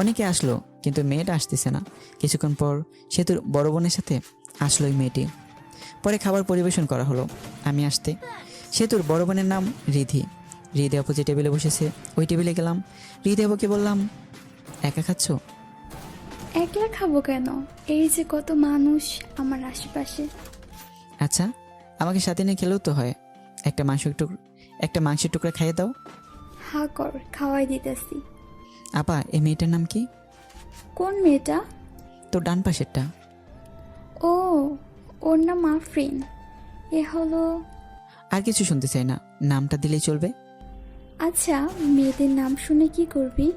অনেকে আসলো, কিন্তু মেয়েটা আসতেছে না। কিছুক্ষণ পর সেতুর বড় বোনের সাথে আসলো ওই মেয়েটি। পরে খাবার পরিবেশন করা হলো। আমি আসতে সেতুর বড় বোনের নাম রিধি। রিধি আপু যে টেবিলে বসেছে ওই টেবিলে গেলাম। রিধি আপুকে বললাম, একা খাচ্ছ? একলা খাবো কেন? এই যে কত মানুষ আমার আশেপাশে। আচ্ছা, আমাকে সাথে নিয়ে খেলেও তো হয়। একটা মাংসের টুকরা খাইয়ে দাও। হা কর, খাওয়াই দিতেছি। আপা, এই মেয়েটার নাম কি? কোন মেয়েটা? তো ডান পাশেরটা। ও, ওর নাম আফরিন। এ হলো। আর কিছু শুনতে চাই না, নামটা দিলেই চলবে। আচ্ছা, মেয়েদের নাম শুনে কি করবি?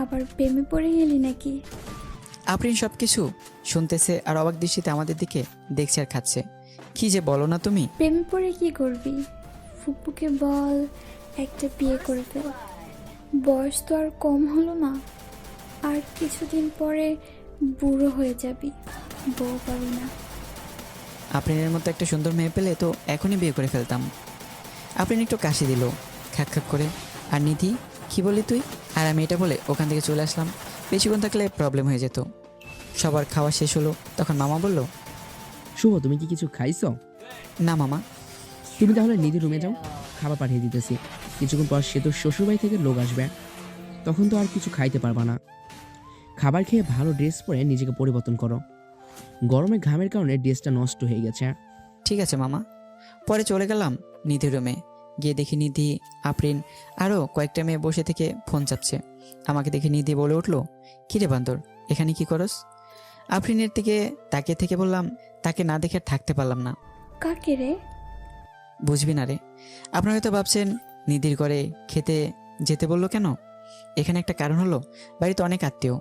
আবার প্রেমে পড়ে গেলি নাকি? আফরিন সব কিছু শুনতেছে আর অবাক দৃষ্টিতে আমাদের দিকে দেখছে আর খাচ্ছে। কি যে বলো না তুমি। প্রেমে পড়ে কি করবি? ফুপুকে বল একটা বিয়ে করে ফেল। বয়স তো আর কম হলো না, আর কিছুদিন পরে বুড়ো হয়ে যাবি, বউ পাবি না। আফরিনের মতো একটা সুন্দর মেয়ে পেলে তো এখনই বিয়ে করে ফেলতাম। আফরিন একটু কাশি দিল খ্যাক খ্যাক করে। আর নিধি, কি বলি তুই? আর আমি এটা বলে ওখান থেকে চলে আসলাম। বেশিক্ষণ থাকলে প্রবলেম হয়ে যেত। সবার খাওয়া শেষ হলো, তখন মামা বলল, শুভ, তুমি কি কিছু খাইছো? না মামা। তুমি তাহলে নিজের রুমে যাও, খাবার পাঠিয়ে দিতেছি। কিছুক্ষণ পর সে তো শ্বশুরবাড়ি থেকে লোক আসবে, তখন তো আর কিছু খাইতে পারবা না। খাবার খেয়ে ভালো ড্রেস পরে নিজেকে পরিবর্তন করো, গরমে ঘামের কারণে ড্রেসটা নষ্ট হয়ে গেছে। ঠিক আছে মামা। পরে চলে গেলাম নিধির রুমে। গিয়ে দেখি নিধি, আফরিন আরও কয়েকটা মেয়ে বসে থেকে ফোন চাপছে। আমাকে দেখে নিধি বলে উঠলো, কিরে বান্দর, এখানে কি করস? আফরিনের দিকে তাকিয়ে থেকে বললাম, তাকে না দেখে থাকতে পারলাম না। কাকে রে? বুঝবি না রে। আপনারা হয়তো ভাবছেন নিধির ঘরে খেতে যেতে বললো কেন। এখানে একটা কারণ হলো, বাড়িতে অনেক আত্মীয়।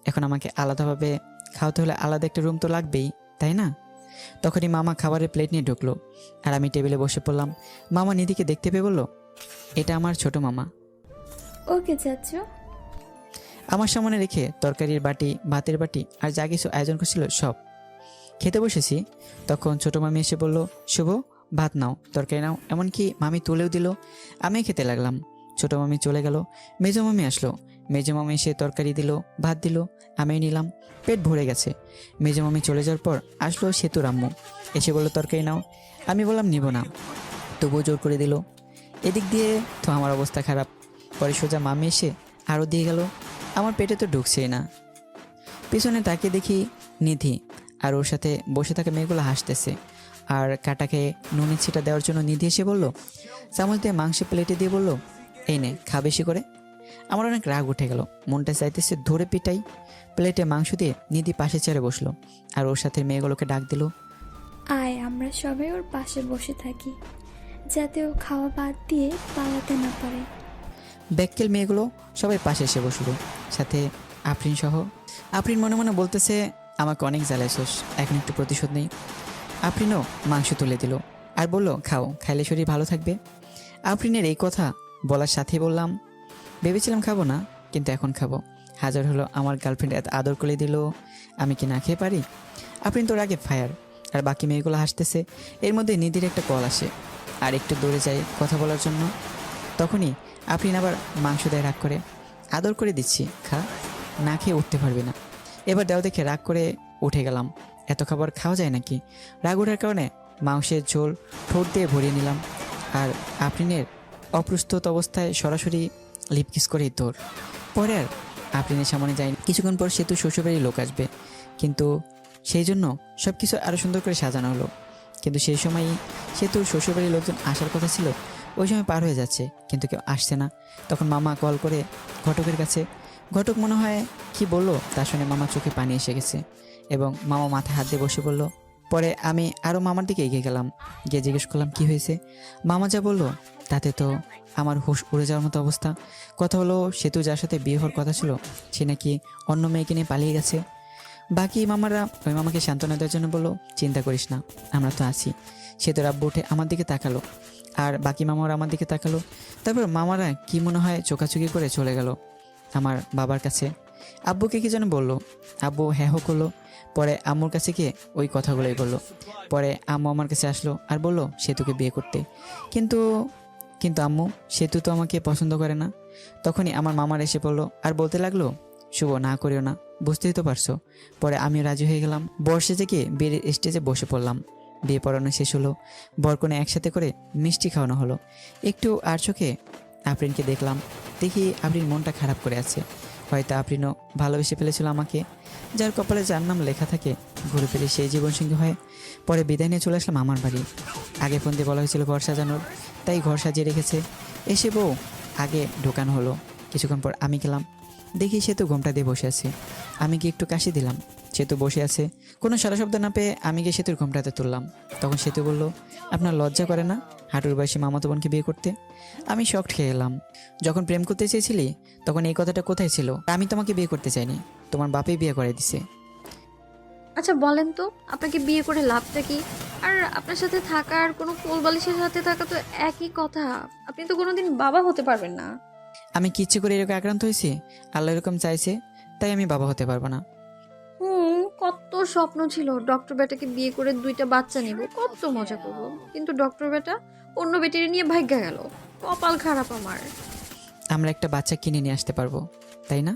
এখন আমাকে আলাদাভাবে খাওয়াতে হলে আলাদা একটা রুম তো লাগবেই, তাই না? তখনই মামা খাবারের প্লেট নিয়ে ঢুকলো আর আমি টেবিলে বসে পড়লাম। মামা নিধিকে দেখতে পেয়ে বলল, এটা আমার ছোট মামা। ওকে চাচু। আমার সামনে রেখে তরকারির বাটি, ভাতের বাটি আর যা কিছু আয়োজন করছিল সব খেতে বসেছি। তখন ছোট মামি এসে বলল, শুভ ভাত নাও, তরকারি নাও, এমনকি মামি তুলেও দিল। আমি খেতে লাগলাম। ছোট মামি চলে গেল, মেজো মামি আসলো। মেজো মামি এসে তরকারি দিল, ভাত দিল, আমি নিলাম, পেট ভরে গেছে। মেজো মামি চলে যাওয়ার পর আসলো সেতুর আম্মু, এসে বলল তরকারি নাও। আমি বললাম নিব না, তবুও জোর করে দিল। এদিক দিয়ে তো আমার অবস্থা খারাপ। পরে সোজা মামি এসে আরও দিয়ে গেল, আমার পেটে তো ঢুকছেই না। পিছনে তাকিয়ে দেখি নিধি আর ওর সাথে বসে থাকা মেয়েগুলো হাসতেছে। আর কাটাকে নুনের ছিটা দেওয়ার জন্য নিধি এসে বলল, চামচ দিয়ে মাংস প্লেটে দিয়ে বলল, এই নে খা বেশি করে। আমার অনেক রাগ উঠে গেল, মনটা চাইতেছে ধরে পিটাই। প্লেটে মাংস দিয়ে নিধি পাশে চেয়ারে বসলো আর ওর সাথে মেয়েগুলোকে ডাক দিল, আয় আমরা সবাই ওর পাশে বসে থাকি, যাতে ও খাওয়া বাদ দিয়ে পালাতে না পারে। ব্যাককেল মেয়েগুলো সবাই পাশে এসে বসলো, সাথে আফরিন সহ। আফরিন মনে মনে বলতেছে, আমাকে অনেক জ্বালাইছোস, এখন একটু প্রতিশোধ নেই। আফরিনও মাংস তুলে দিল আর বলল, খাও, খাইলে শরীর ভালো থাকবে। আফরিনের এই কথা বলার সাথেই বললাম, ভেবেছিলাম খাবো না, কিন্তু এখন খাবো। হাজার হলো আমার গার্লফ্রেন্ড এত আদর করে দিল, আমি কি না খেয়ে পারি? আফরিন তোর আগে ফায়ার। আর বাকি মেয়েগুলো হাসতেছে। এর মধ্যে নিধির একটা কল আসে আর একটু দৌড়ে যায় কথা বলার জন্য। তখনই আফরিন আবার মাংস দেয় রাগ করে, আদর করে দিচ্ছি, খা, না খেয়ে উঠতে পারবি না। এবার দেও দেখে রাগ করে উঠে গেলাম। এত খাবার খাওয়া যায় নাকি? রাগ ওঠার কারণে মাংসের ঝোল ঠোঁট দিয়ে ভরিয়ে নিলাম। আর আফরিনের অপ্রস্তুত অবস্থায় সরাসরি লিপকিস করেই দৌড়। পরে আর আফরিনের সামনে যায়নি। কিছুক্ষণ পর সেতু শ্বশুরবাড়ির লোক আসবে, কিন্তু সেই জন্য সব কিছু আরও সুন্দর করে সাজানো হলো। কিন্তু সেই সময়ই সেতুর শ্বশুরবাড়ির লোকজন আসার কথা ছিল, ওই সময় পার হয়ে যাচ্ছে, কিন্তু কেউ আসছে না। তখন মামা কল করে ঘটকের কাছে। ঘটক মনে হয় কি বললো তা শুনে মামার চোখে পানি এসে গেছে এবং মামা মাথায় হাত দিয়ে বসে পড়ল। পরে আমি আরও মামার দিকে এগিয়ে গেলাম, গিয়ে জিজ্ঞেস করলাম কি হয়েছে। মামা যা বললো তাতে তো আমার হুঁশ উড়ে যাওয়ার মতো অবস্থা। কথা হলো, সেতু যার সাথে বিয়ে হওয়ার কথা ছিল সে নাকি অন্য মেয়েকে নিয়ে পালিয়ে গেছে। বাকি মামারা ওই মামাকে সান্ত্বনা দেওয়ার জন্য বললো, চিন্তা করিস না, আমরা তো আছি। সেতুর আব্বু উঠে আমার দিকে তাকালো আর বাকি মামারা আমার দিকে তাকালো। তারপর মামারা কি মনে হয় চোখাচুকি করে চলে গেল আমার বাবার কাছে। আব্বুকে কি যেন বললো, আব্বু হ্যাঁ হো করলো। পরে আম্মুর কাছে গিয়ে ওই কথাগুলোই বললো। পরে আম্মু আমার কাছে আসলো আর বললো সেতুকে বিয়ে করতে। কিন্তু কিন্তু আম্মু, সেতু তো আমাকে পছন্দ করে না। তখনই আমার মামার এসে পড়লো আর বলতে লাগলো, শুভ না করিও না, বুঝতেই তো পারছো। পরে আমিও রাজি হয়ে গেলাম। বর্ষে থেকে বিয়ের স্টেজে বসে পড়লাম। বিয়ে পড়ানো শেষ হলো, বরকনে একসাথে করে মিষ্টি খাওয়ানো হলো। একটু আর চোখে আফরিনকে দেখলাম, দেখি আফরিন মনটা খারাপ করে আছে। হয়তো আফরিনও ভালোবেসে ফেলেছিল আমাকে। যার কপালে যার নাম লেখা থাকে ঘুরে ফিরে সেই জীবনসঙ্গী হয়। পরে বিদায় নিয়ে চলে আসলাম আমার বাড়ি। আগে ফোন দিয়ে বলা হয়েছিল ঘর সাজানোর, তাই ঘর সাজিয়ে রেখেছে। এসে বউ আগে ঢোকানো হলো। কিছুক্ষণ পর আমি গেলাম, দেখি সেতু ঘোমটা দিয়ে বসে আছে। আমি গিয়ে একটু কাশি দিলাম, সেতু বসে আছে। কোনো সারা শব্দ না পেয়ে আমি গিয়ে সেতুর ঘোমটাতে তুললাম। তখন সেতু বলল, আপনার লজ্জা করে না হাঁটুর বয়সী মামাতো বোনকে বিয়ে করতে? আমি শকড খেয়ে গেলাম। যখন প্রেম করতে চেয়েছিলি তখন এই কথাটা কোথায় ছিল? আমি তোমাকে বিয়ে করতে চাইনি, তোমার বাপেই বিয়ে করে দিছে। আচ্ছা বলেন তো, আপনাকে বিয়ে করে লাভটা কি? আর আপনার সাথে থাকা আর কোনো কোল বালিশের সাথে থাকা তো একই কথা। আপনি তো কোনোদিন বাবা হতে পারবেন না। আমি কিচ্ছে করে এরকম আক্রান্ত হয়েছি? আল্লাহ এরকম চাইছে, তাই আমি বাবা হতে পারবো না। কত স্বপ্ন ছিল ডক্টর বেটাকে বিয়ে করে 2টা বাচ্চা নিব, কত মজা করব। কিন্তু ডক্টর বেটা অন্য বেটিরে নিয়ে ভাগ্যা গেল। কপাল খারাপ আমার। আমরা একটা বাচ্চা কিনে নিয়ে আসতে পারবো, তাই না?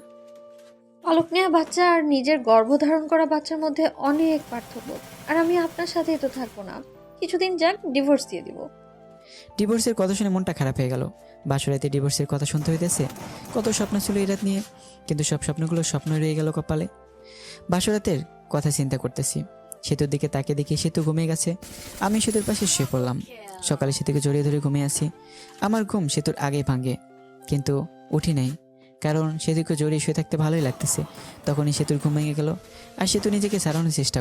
পালক নেওয়া বাচ্চা আর নিজের গর্ভধারণ করা বাচ্চার মধ্যে অনেক পার্থক্য। আর আমি আপনার সাথেই তো থাকবো না, কিছুদিন যাক, ডিভোর্স দিয়ে দিব। ডিভোর্সের কথা শুনে মনটা খারাপ হয়ে গেল। বাসরাতে ডিভোর্সের কথা শুনতে হইতেছে। কত স্বপ্ন ছিল এই রাত নিয়ে, কিন্তু সব স্বপ্নগুলো স্বপ্ন রয়ে গেল কপালে। বাসরাতের কথা চিন্তা করতেছি। সেতুর দিকে তাকে দেখি সেতু ঘুমিয়ে গেছে। আমি সেতুর পাশে শুয়ে পড়লাম। সকালে সেতুকে জড়িয়ে ধরে ঘুমিয়ে আছি। আমার ঘুম সেতুর আগেই ভাঙে, কিন্তু উঠি নাই, কারণ সেতুকে জড়িয়ে শুয়ে থাকতে ভালোই লাগতেছে। তখনই সেতুর ঘুম ভেঙে গেল আর সেতু নিজেকে সারানোর চেষ্টা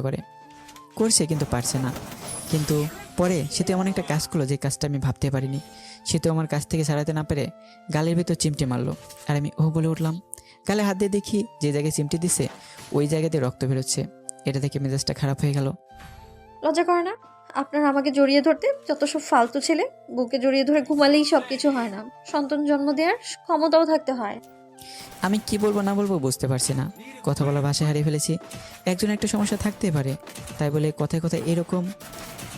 করছে, কিন্তু পারছে না। কিন্তু পরে সেতু এমন একটা কাজ করলো যে কাজটা আমি ভাবতে পারিনি। সেতু আমার কাছ থেকে সারাতে না পেরে গালের ভেতর চিমটে মারলো আর আমি ও বলে উঠলাম। গালে হাত দিয়ে দেখি যে জায়গায় চিমটি দিছে ওই জায়গাতে রক্ত বেরোচ্ছে। এটা দেখে মেজাজটা খারাপ হয়ে গেল। লজ্জা করে না আপনার আমাকে জড়িয়ে ধরতে? যত সব ফালতু ছেলে, বুকে জড়িয়ে ধরে ঘুমালেই সব কিছু হয় না, সন্তান জন্ম দেওয়ার ক্ষমতাও থাকতে হয়। আমি কি বলবো না বলবো বুঝতে পারছি না, কথা বলার ভাষা হারিয়ে ফেলেছি। একজন একটা সমস্যা থাকতেই পারে, তাই বলে কথায় কথায় এরকম।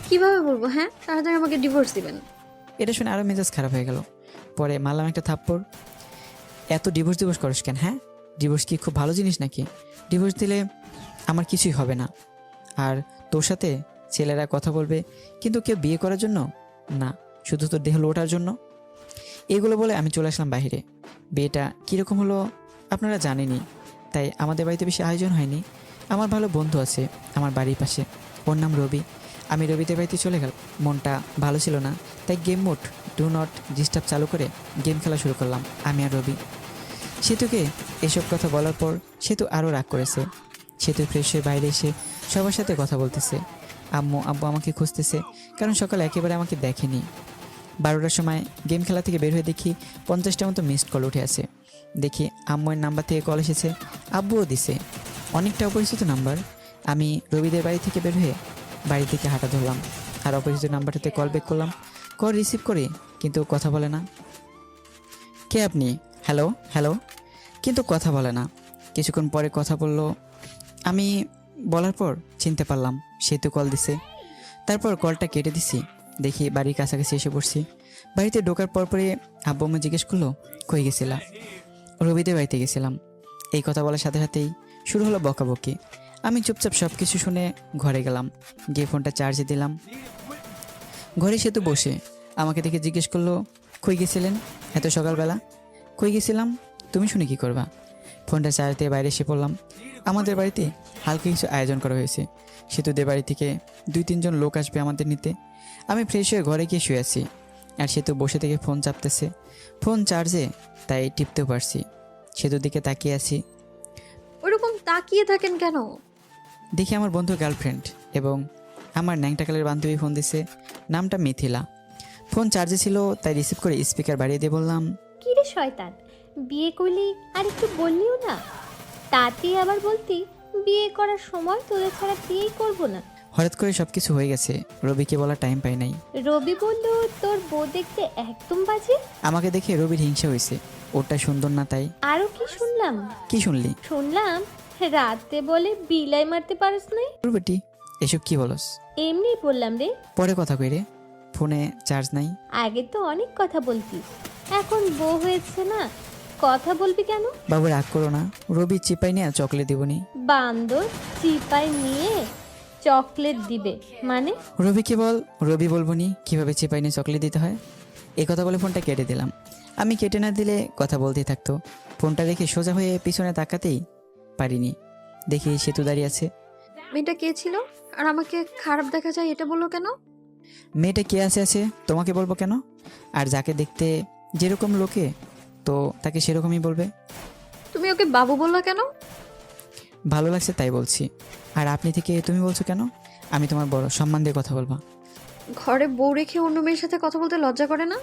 কিভাবে বলবো? হ্যাঁ, তাড়াতাড়ি আমাকে ডিভোর্স দিবেন। এটা শুনে আরও মেজাজ খারাপ হয়ে গেল। পরে মারলাম একটা থাপ্পড়। এত ডিভোর্স করিস কেন? হ্যাঁ, ডিভোর্স কি খুব ভালো জিনিস নাকি? ডিভোর্স দিলে আমার কিছুই হবে না। আর তোর সাথে ছেলেরা কথা বলবে, কিন্তু কেউ বিয়ে করার জন্য না, শুধু তোর দেহ লোটার জন্য। এগুলো বলে আমি চলে আসলাম বাইরে। বিয়েটা কীরকম হলো আপনারা জানেনই, তাই আমাদের বাড়িতে বেশি আয়োজন হয়নি। আমার ভালো বন্ধু আছে আমার বাড়ির পাশে, ওর নাম রবি। আমি রবিদের বাড়িতে চলে গেলাম। মনটা ভালো ছিল না, তাই game mode do not disturb চালু করে গেম খেলা শুরু করলাম আমি আর রবি। সেতুকে এসব কথা বলার পর সেতু আরও রাগ করেছে। সেতু ফ্রেশ হয়ে বাইরে এসে সবার সাথে কথা বলতেছে। আব্বু আমাকে খুঁজতেছে, কারণ সকালে একেবারে আমাকে দেখেনি। 12টার সময় গেম খেলা থেকে বের হয়ে দেখি 50টার মতো মিসড কল উঠে আছে। দেখি আম্মুয়ের নাম্বার থেকে কল এসেছে, আব্বুও দিছে। অনেকটা অপরিচিত নাম্বার। আমি রবিদের বাড়ি থেকে বের হয়ে বাড়ি থেকে হাঁটা ধরলাম, আর অপরিচিত নাম্বারটাতে কল ব্যাক করলাম। কল রিসিভ করি, কিন্তু কথা বলে না। কে আপনি? হ্যালো হ্যালো, কিন্তু কথা বলে না। কিছুক্ষণ পরে কথা বলল। আমি বলার পর চিনতে পারলাম সেতু কল দিছে। তারপর কলটা কেটে দিছি। দেখি বাড়ির কাছাকাছি এসে পড়ছি। বাড়িতে ঢোকার পরপরই আব্বু আম্মু জিজ্ঞেস করলো, কই গেছিলা? রবিদের বাড়িতে গেছিলাম। এই কথা বলার সাথে সাথেই শুরু হলো বকাবকি। আমি চুপচাপ সব কিছু শুনে ঘরে গেলাম, গিয়ে ফোনটা চার্জে দিলাম। ঘরে সেতু বসে আমাকে দেখে জিজ্ঞেস করলো, কই গেছিলেন এত সকালবেলা? কই গেছিলাম তুমি শুনে কি করবা? ফোনটা চার্জ দিয়ে বাইরে এসে পড়লাম। আমাদের বাড়িতে হালকা কিছু আয়োজন করা হয়েছে। সেতুদের বাড়ি থেকে 2-3 জন লোক আসবে আমাদের নিতে। আমি ফ্রেশ হয়ে ঘরে গিয়ে শুয়ে আছি, আর সেতু বসে থেকে ফোন চাপতেছে। ফোন চার্জে, তাই টিপতেও পারছি। সেতুর দিকে তাকিয়ে আছি। ওরকম তাকিয়ে থাকেন কেন? দেখি আমার বন্ধু গার্লফ্রেন্ড এবং আমার ন্যাংটাকালের বান্ধবী ফোন দিছে, নামটা মিথিলা। ফোন চার্জে ছিল, তাই রিসিভ করে স্পিকার বাড়িয়ে দিয়ে বললাম, কি রে শয়তান, বিয়ে করলি আর একটু বললিও না? তাতে আবার বলতি বিয়ে করার সময় তোদের ছাড়া বিয়েই করবো না। হঠাৎ করে সব কিছু হয়ে গেছে, রবিকে বলার টাইম পাই নাই। রবি বলল তোর বউ দেখতে একদম বাজে। আমাকে দেখে রবির হিংসা হয়েছে, ওটা সুন্দর না তাই। আরো কি শুনলাম? কি শুনলি? শুনলাম রাতে বলে বিলাই মারতে পারস নাই। বেটি এসব কি বলস? এমনি বললাম রে। পরে কথা কই রে, ফোনে চার্জ নাই। আগে তো অনেক কথা বলতিস, এখন বউ হয়েছে না, কথা বলবি কেন? বাবু রাগ করো না, রবি চিপাই নিয়ে চকলেট দিবনি। বান্দর চিপাই নিয়ে চকলেট দিবে মানে? রবিকে বল, রবি বলবনি কিভাবে চিপাই নিয়ে চকলেট দিতে হয়। এই কথা বলে ফোনটা কেটে দিলাম। আমি কেটে না দিলে কথা বলতেই থাকতো। ফোনটা রেখে সোজা হয়ে পিছনে তাকাতেই পারিনি, দেখি সেতু দাঁড়িয়ে আছে। মেয়েটা কে ছিল আর আমাকে খারাপ দেখা যায় এটা বললো কেন? মেয়েটা কে আছে তোমাকে বলবো কেন? আর যাকে দেখতে যেরকম লোকে, তো তাকে সেরকমই বলবে। তুমি ওকে বাবু বললা কেন? ভালো লাগছে তাই বলছি। আর আপনি থেকে তুমি বলছো কেন? আমি তোমার বড়, সম্মান দিয়ে কথা বলবা। ঘরে বউ রেখে অন্য মেয়ের সাথে কথা বলতে লজ্জা করে না?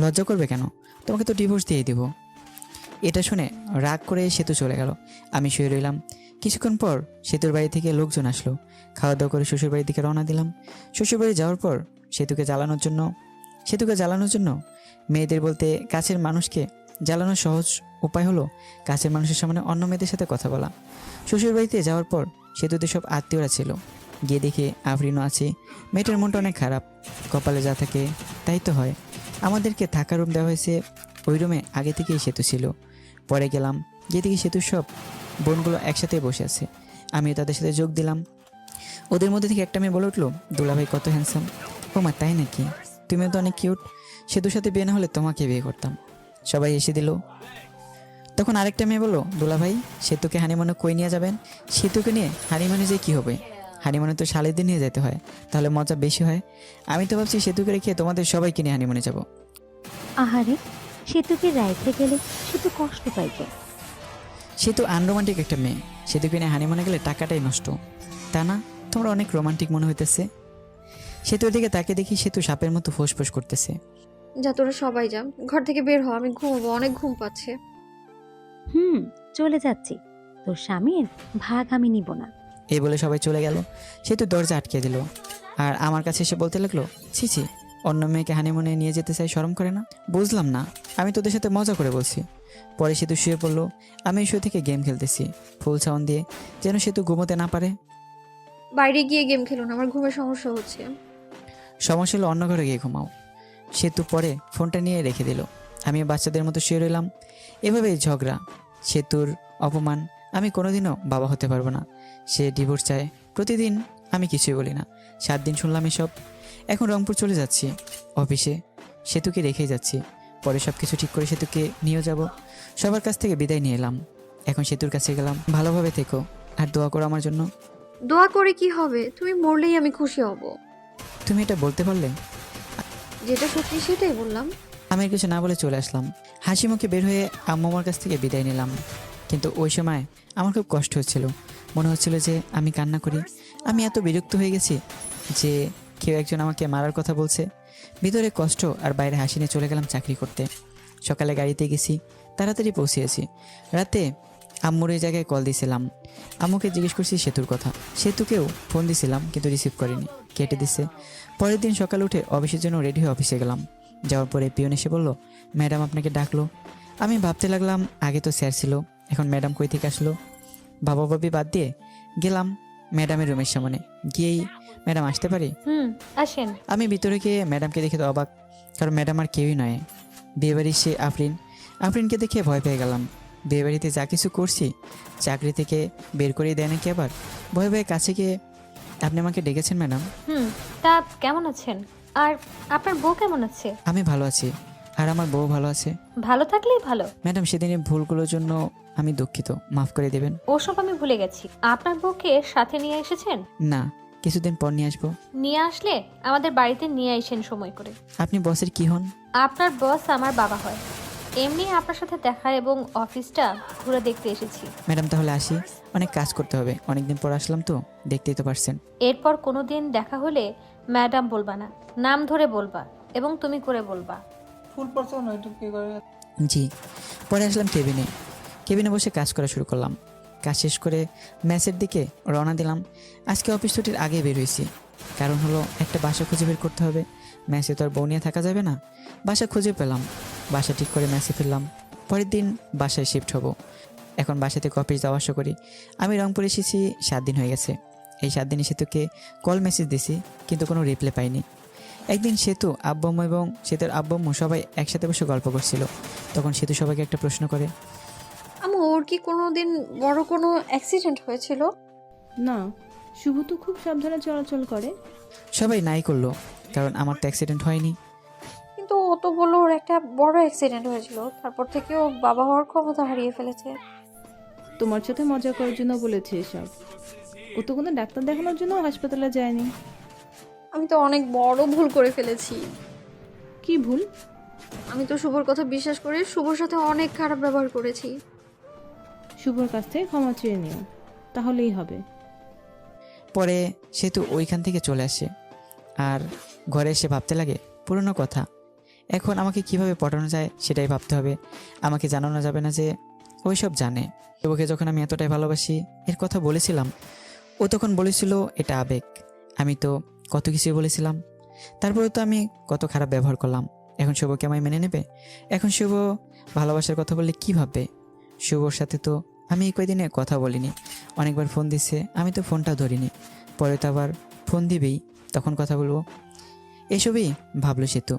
লজ্জা করবে কেন? তোমাকে তো ডিভোর্স দিয়ে দিব। এটা শুনে রাগ করে সেতু চলে গেল। আমি শুয়ে রইলাম। কিছুক্ষণ পর সেতুর বাড়ি থেকে লোকজন আসলো। খাওয়া দাওয়া করে শ্বশুরবাড়ির দিকে রওনা দিলাম। শ্বশুরবাড়ি যাওয়ার পর সেতুকে জ্বালানোর জন্য মেয়েদের বলতে কাছের মানুষকে জ্বালানোর সহজ উপায় হলো কাছের মানুষের সামনে অন্য মেয়েদের সাথে কথা বলা। শ্বশুরবাড়িতে যাওয়ার পর সেতুতে সব আত্মীয়রা ছিল। গিয়ে দেখে আফরিনও আছে। মেয়েটার মনটা অনেক খারাপ, কপালে যা থাকে তাই তো হয়। আমাদেরকে থাকার রুম দেওয়া হয়েছে, ওই রুমে আগে থেকেই সেতু ছিল। পরে গেলাম, গিয়ে দেখি সেতুর সব বোনগুলো একসাথে বসে আছে। আমিও তাদের সাথে যোগ দিলাম। ওদের মধ্যে থেকে একটা মেয়ে বলে উঠলো, দুলাভাই কত হ্যান্ডসাম। ও মা তাই নাকি? তুমিও তো অনেক কিউট। সেতুর সাথে বিয়ে না হলে তোমাকে বিয়ে করতাম। সবাই এসে দিল। তখন আরেকটা মেয়ে বললো, দুলাভাই সেতুকে হানিমুনে কই নিয়ে যাবেন? সেতুকে নিয়ে হানিমুনে যে কী হবে? হানিমুনে তো শালিদের নিয়ে যেতে হয়, তাহলে মজা বেশি হয়। আমি তো ভাবছি সেতুকে রেখে তোমাদের সবাইকে নিয়ে হানিমুনে যাব। আহারে, সেতুকে রাইতে গেলে সে তো কষ্ট পাইবে। সেতু আনরোমান্টিক একটা মেয়ে, সেতুকে নিয়ে হানিমুনে গেলে টাকাটাই নষ্ট। তা না, তোমরা অনেক রোমান্টিক মনে হইতেছে। সেতুর দিকে তাকে দেখি সেতু সাপের মতো ফোঁস করতেছে। যা তোরা সবাই যা, ঘর থেকে বের হ, আমি ঘুমাবো, অনেক ঘুম পাচ্ছে। চলে যাচ্ছি, তোর স্বামীর ভাগ আমি নিব না। এই বলে সবাই চলে গেল। সেতু দরজা আটকে দিল আর আমার কাছে এসে বলতে লাগলো, ছি ছি, অন্য মেয়েকে হানিমুনে নিয়ে যেতে চাই, শরম করে না? বুঝলাম না, আমি তোদের সাথে মজা করে বলছি। পরে সেতু শুয়ে পড়লো, আমি শুয়ে থেকে গেম খেলতেছি ফুল সাউন্ড দিয়ে, যেন সেতু ঘুমোতে না পারে। বাইরে গিয়ে গেম খেলুন, আমার ঘুমের সমস্যা হচ্ছে। সমস্যা হলো অন্য ঘরে গিয়ে ঘুমাও। সেতু পরে ফোনটা নিয়ে রেখে দিল। আমি বাচ্চাদের মতো শুয়ে রইলাম। এভাবেই ঝগড়া, সেতুর অপমান। আমি কোনোদিনও বাবা হতে পারবো না। সে ডিভোর্স চায় প্রতিদিন, আমি কিছুই বলি না। 7 দিন শুনলাম এসব। এখন রংপুর চলে যাচ্ছি, অফিসে সেতুকে রেখেই যাচ্ছি। পরে সব কিছু ঠিক করে সেতুকে নিয়েও যাব। সবার কাছ থেকে বিদায় নিয়ে এলাম। এখন সেতুর কাছে গেলাম, ভালোভাবে থেকো আর দোয়া করো আমার জন্য। দোয়া করে কি হবে, তুমি মরলেই আমি খুশি হব। তুমি এটা বলতে পারলে? যেটা সত্যি সেটাই বললাম। আমি আর কিছু না বলে চলে আসলাম। হাসি মুখে বের হয়ে আম্মু আমার কাছ থেকে বিদায় নিলাম। কিন্তু ওই সময় আমার খুব কষ্ট হচ্ছিল। মনে হচ্ছিল যে আমি কান্না করি। আমি এত বিরক্ত হয়ে গেছি যে কেউ একজন আমাকে মারার কথা বলছে। ভিতরে কষ্ট আর বাইরে হাসি নিয়ে চলে গেলাম চাকরি করতে। সকালে গাড়িতে গেছি, তাড়াতাড়ি পৌঁছেছি। রাতে আম্মুর এই জায়গায় কল দিয়েছিলাম। আম্মুকে জিজ্ঞেস করছি সেতুর কথা। সেতুকেও ফোন দিয়েছিলাম কিন্তু রিসিভ করিনি, কেটে দিছে। পরের দিন সকালে উঠে অফিসের জন্য রেডি হয়ে অফিসে গেলাম। যাওয়ার পরে পিয়ন এসে বলল, ম্যাডাম আপনাকে ডাকলো। আমি ভাবতে লাগলাম, আগে তো স্যার ছিল, এখন ম্যাডাম কই থেকে আসলো? বাবা বাবি বাদ দিয়ে গেলাম ম্যাডামের রুমের সামনে। গিয়েই, ম্যাডাম আসতে পারি? আসেন। আমি ভিতরে গিয়ে ম্যাডামকে দেখে তো অবাক, কারণ ম্যাডাম আর কেউই নয়, বিয়েবাড়ির সে আফরিন। আফরিনকে দেখে ভয় পেয়ে গেলাম। বিয়েবাড়িতে যা কিছু করছি চাকরি থেকে বের করিয়ে দেয় নাকি আবার? ভয় ভয়ে কাছে গিয়ে, আপনি আমাকে ডেকেছেন ম্যাডাম? তা কেমন আছেন? আর আপনার বউ কেমন আছে? আমি ভালো আছি, আর আমার বউ ভালো আছে। ভালো থাকলেই ভালো। ম্যাডাম, সেদিনের ভুলগুলোর জন্য আমি দুঃখিত, মাফ করে দেবেন। ওসব আমি ভুলে গেছি। আপনার বউকে সাথে নিয়ে এসেছেন? না, কিছুদিন পর নিয়ে আসবো। নিয়ে আসলে আমাদের বাড়িতে নিয়ে আসেন সময় করে। আপনি বসের কি হন? আপনার বস আমার বাবা হয়। এমনি আপনার সাথে দেখা এবং অফিসটা ঘুরে দেখতে এসেছি। ম্যাডাম, তাহলে আসি, অনেক কাজ করতে হবে, অনেকদিন পর আসলাম তো, দেখতেই তো পারছেন। এরপর কোনোদিন দেখা হলে ম্যাডাম বলবা না, নাম ধরে বলবা এবং তুমি করে বলবা। জি। পরে আসলাম কেবিনে। কেবিনে বসে কাজ করা শুরু করলাম। কাজ শেষ করে ম্যাচের দিকে রওনা দিলাম। আজকে অফিস ছুটির আগে বের হয়েছি, কারণ হলো একটা বাসা খুঁজে বের করতে হবে। ম্যাচে তো আর বউ নিয়ে থাকা যাবে না। বাসা খুঁজে পেলাম, বাসা ঠিক করে ম্যাচে ফিরলাম। পরের দিন বাসায় শিফট হব। এখন বাসা থেকে অফিস যাওয়া আসা করি। আমি রংপুর এসেছি 7 দিন হয়ে গেছে। এই 7 দিনে সেতুকে কল মেসেজ দিছি, কিন্তু কোনো রিপ্লাই পাইনি। একদিন সেতু, আব্বু এবং সেতুর আব্বু সবাই একসাথে বসে গল্প করছিল। তখন সেতু সবাইকে একটা প্রশ্ন করে, আমু, ওর কি কোনোদিন বড় কোনো অ্যাক্সিডেন্ট হয়েছিল? না, শুভ তো খুব সাবধানে চলাচল করে। সবাই নাই করলো, কারণ আমার তো অ্যাক্সিডেন্ট হয়নি। কিন্তু ও তো বললো ওর একটা বড় অ্যাক্সিডেন্ট হয়েছিল, তারপর থেকে ও বাবা হওয়ার ক্ষমতা হারিয়ে ফেলেছে। তোমার সাথে মজা করার জন্য বলেছে এসব। ও তো কোনো ডাক্তার দেখানোর জন্য হাসপাতালে যায়নি। আমি তো অনেক বড় ভুল করে ফেলেছি। কি ভুল? আমি তো শুভর কথা বিশ্বাস করে শুভর সাথে অনেক খারাপ ব্যবহার করেছি। শুভর কাছ থেকে ক্ষমা চেয়ে নিও, তাহলেই হবে। পরে সেতু ওইখান থেকে চলে আসে আর ঘরে এসে ভাবতে লাগে পুরনো কথা। এখন আমাকে কিভাবে পটানো যায় সেটাই ভাবতে হবে। আমাকে জানানো যাবে না যে ওই সব জানে। ওকে যখন আমি এতটাই ভালোবাসি এর কথা বলেছিলাম, ও তখন বলেছিল এটা আবেগ। আমি তো কত কিছুই বলেছিলাম, তারপরে তো আমি কত খারাপ ব্যবহার করলাম। এখন শুভকে আমায় মেনে নেবে? এখন শুভ ভালোবাসার কথা বললে কী ভাববে? শুভর সাথে তো আমি এই কয়দিনে কথা বলিনি। অনেকবার ফোন দিচ্ছে, আমি তো ফোনটা ধরিনি। পরে তো আবার ফোন দিবেই, তখন কথা বলবো। এসবই ভাবলো সেতু।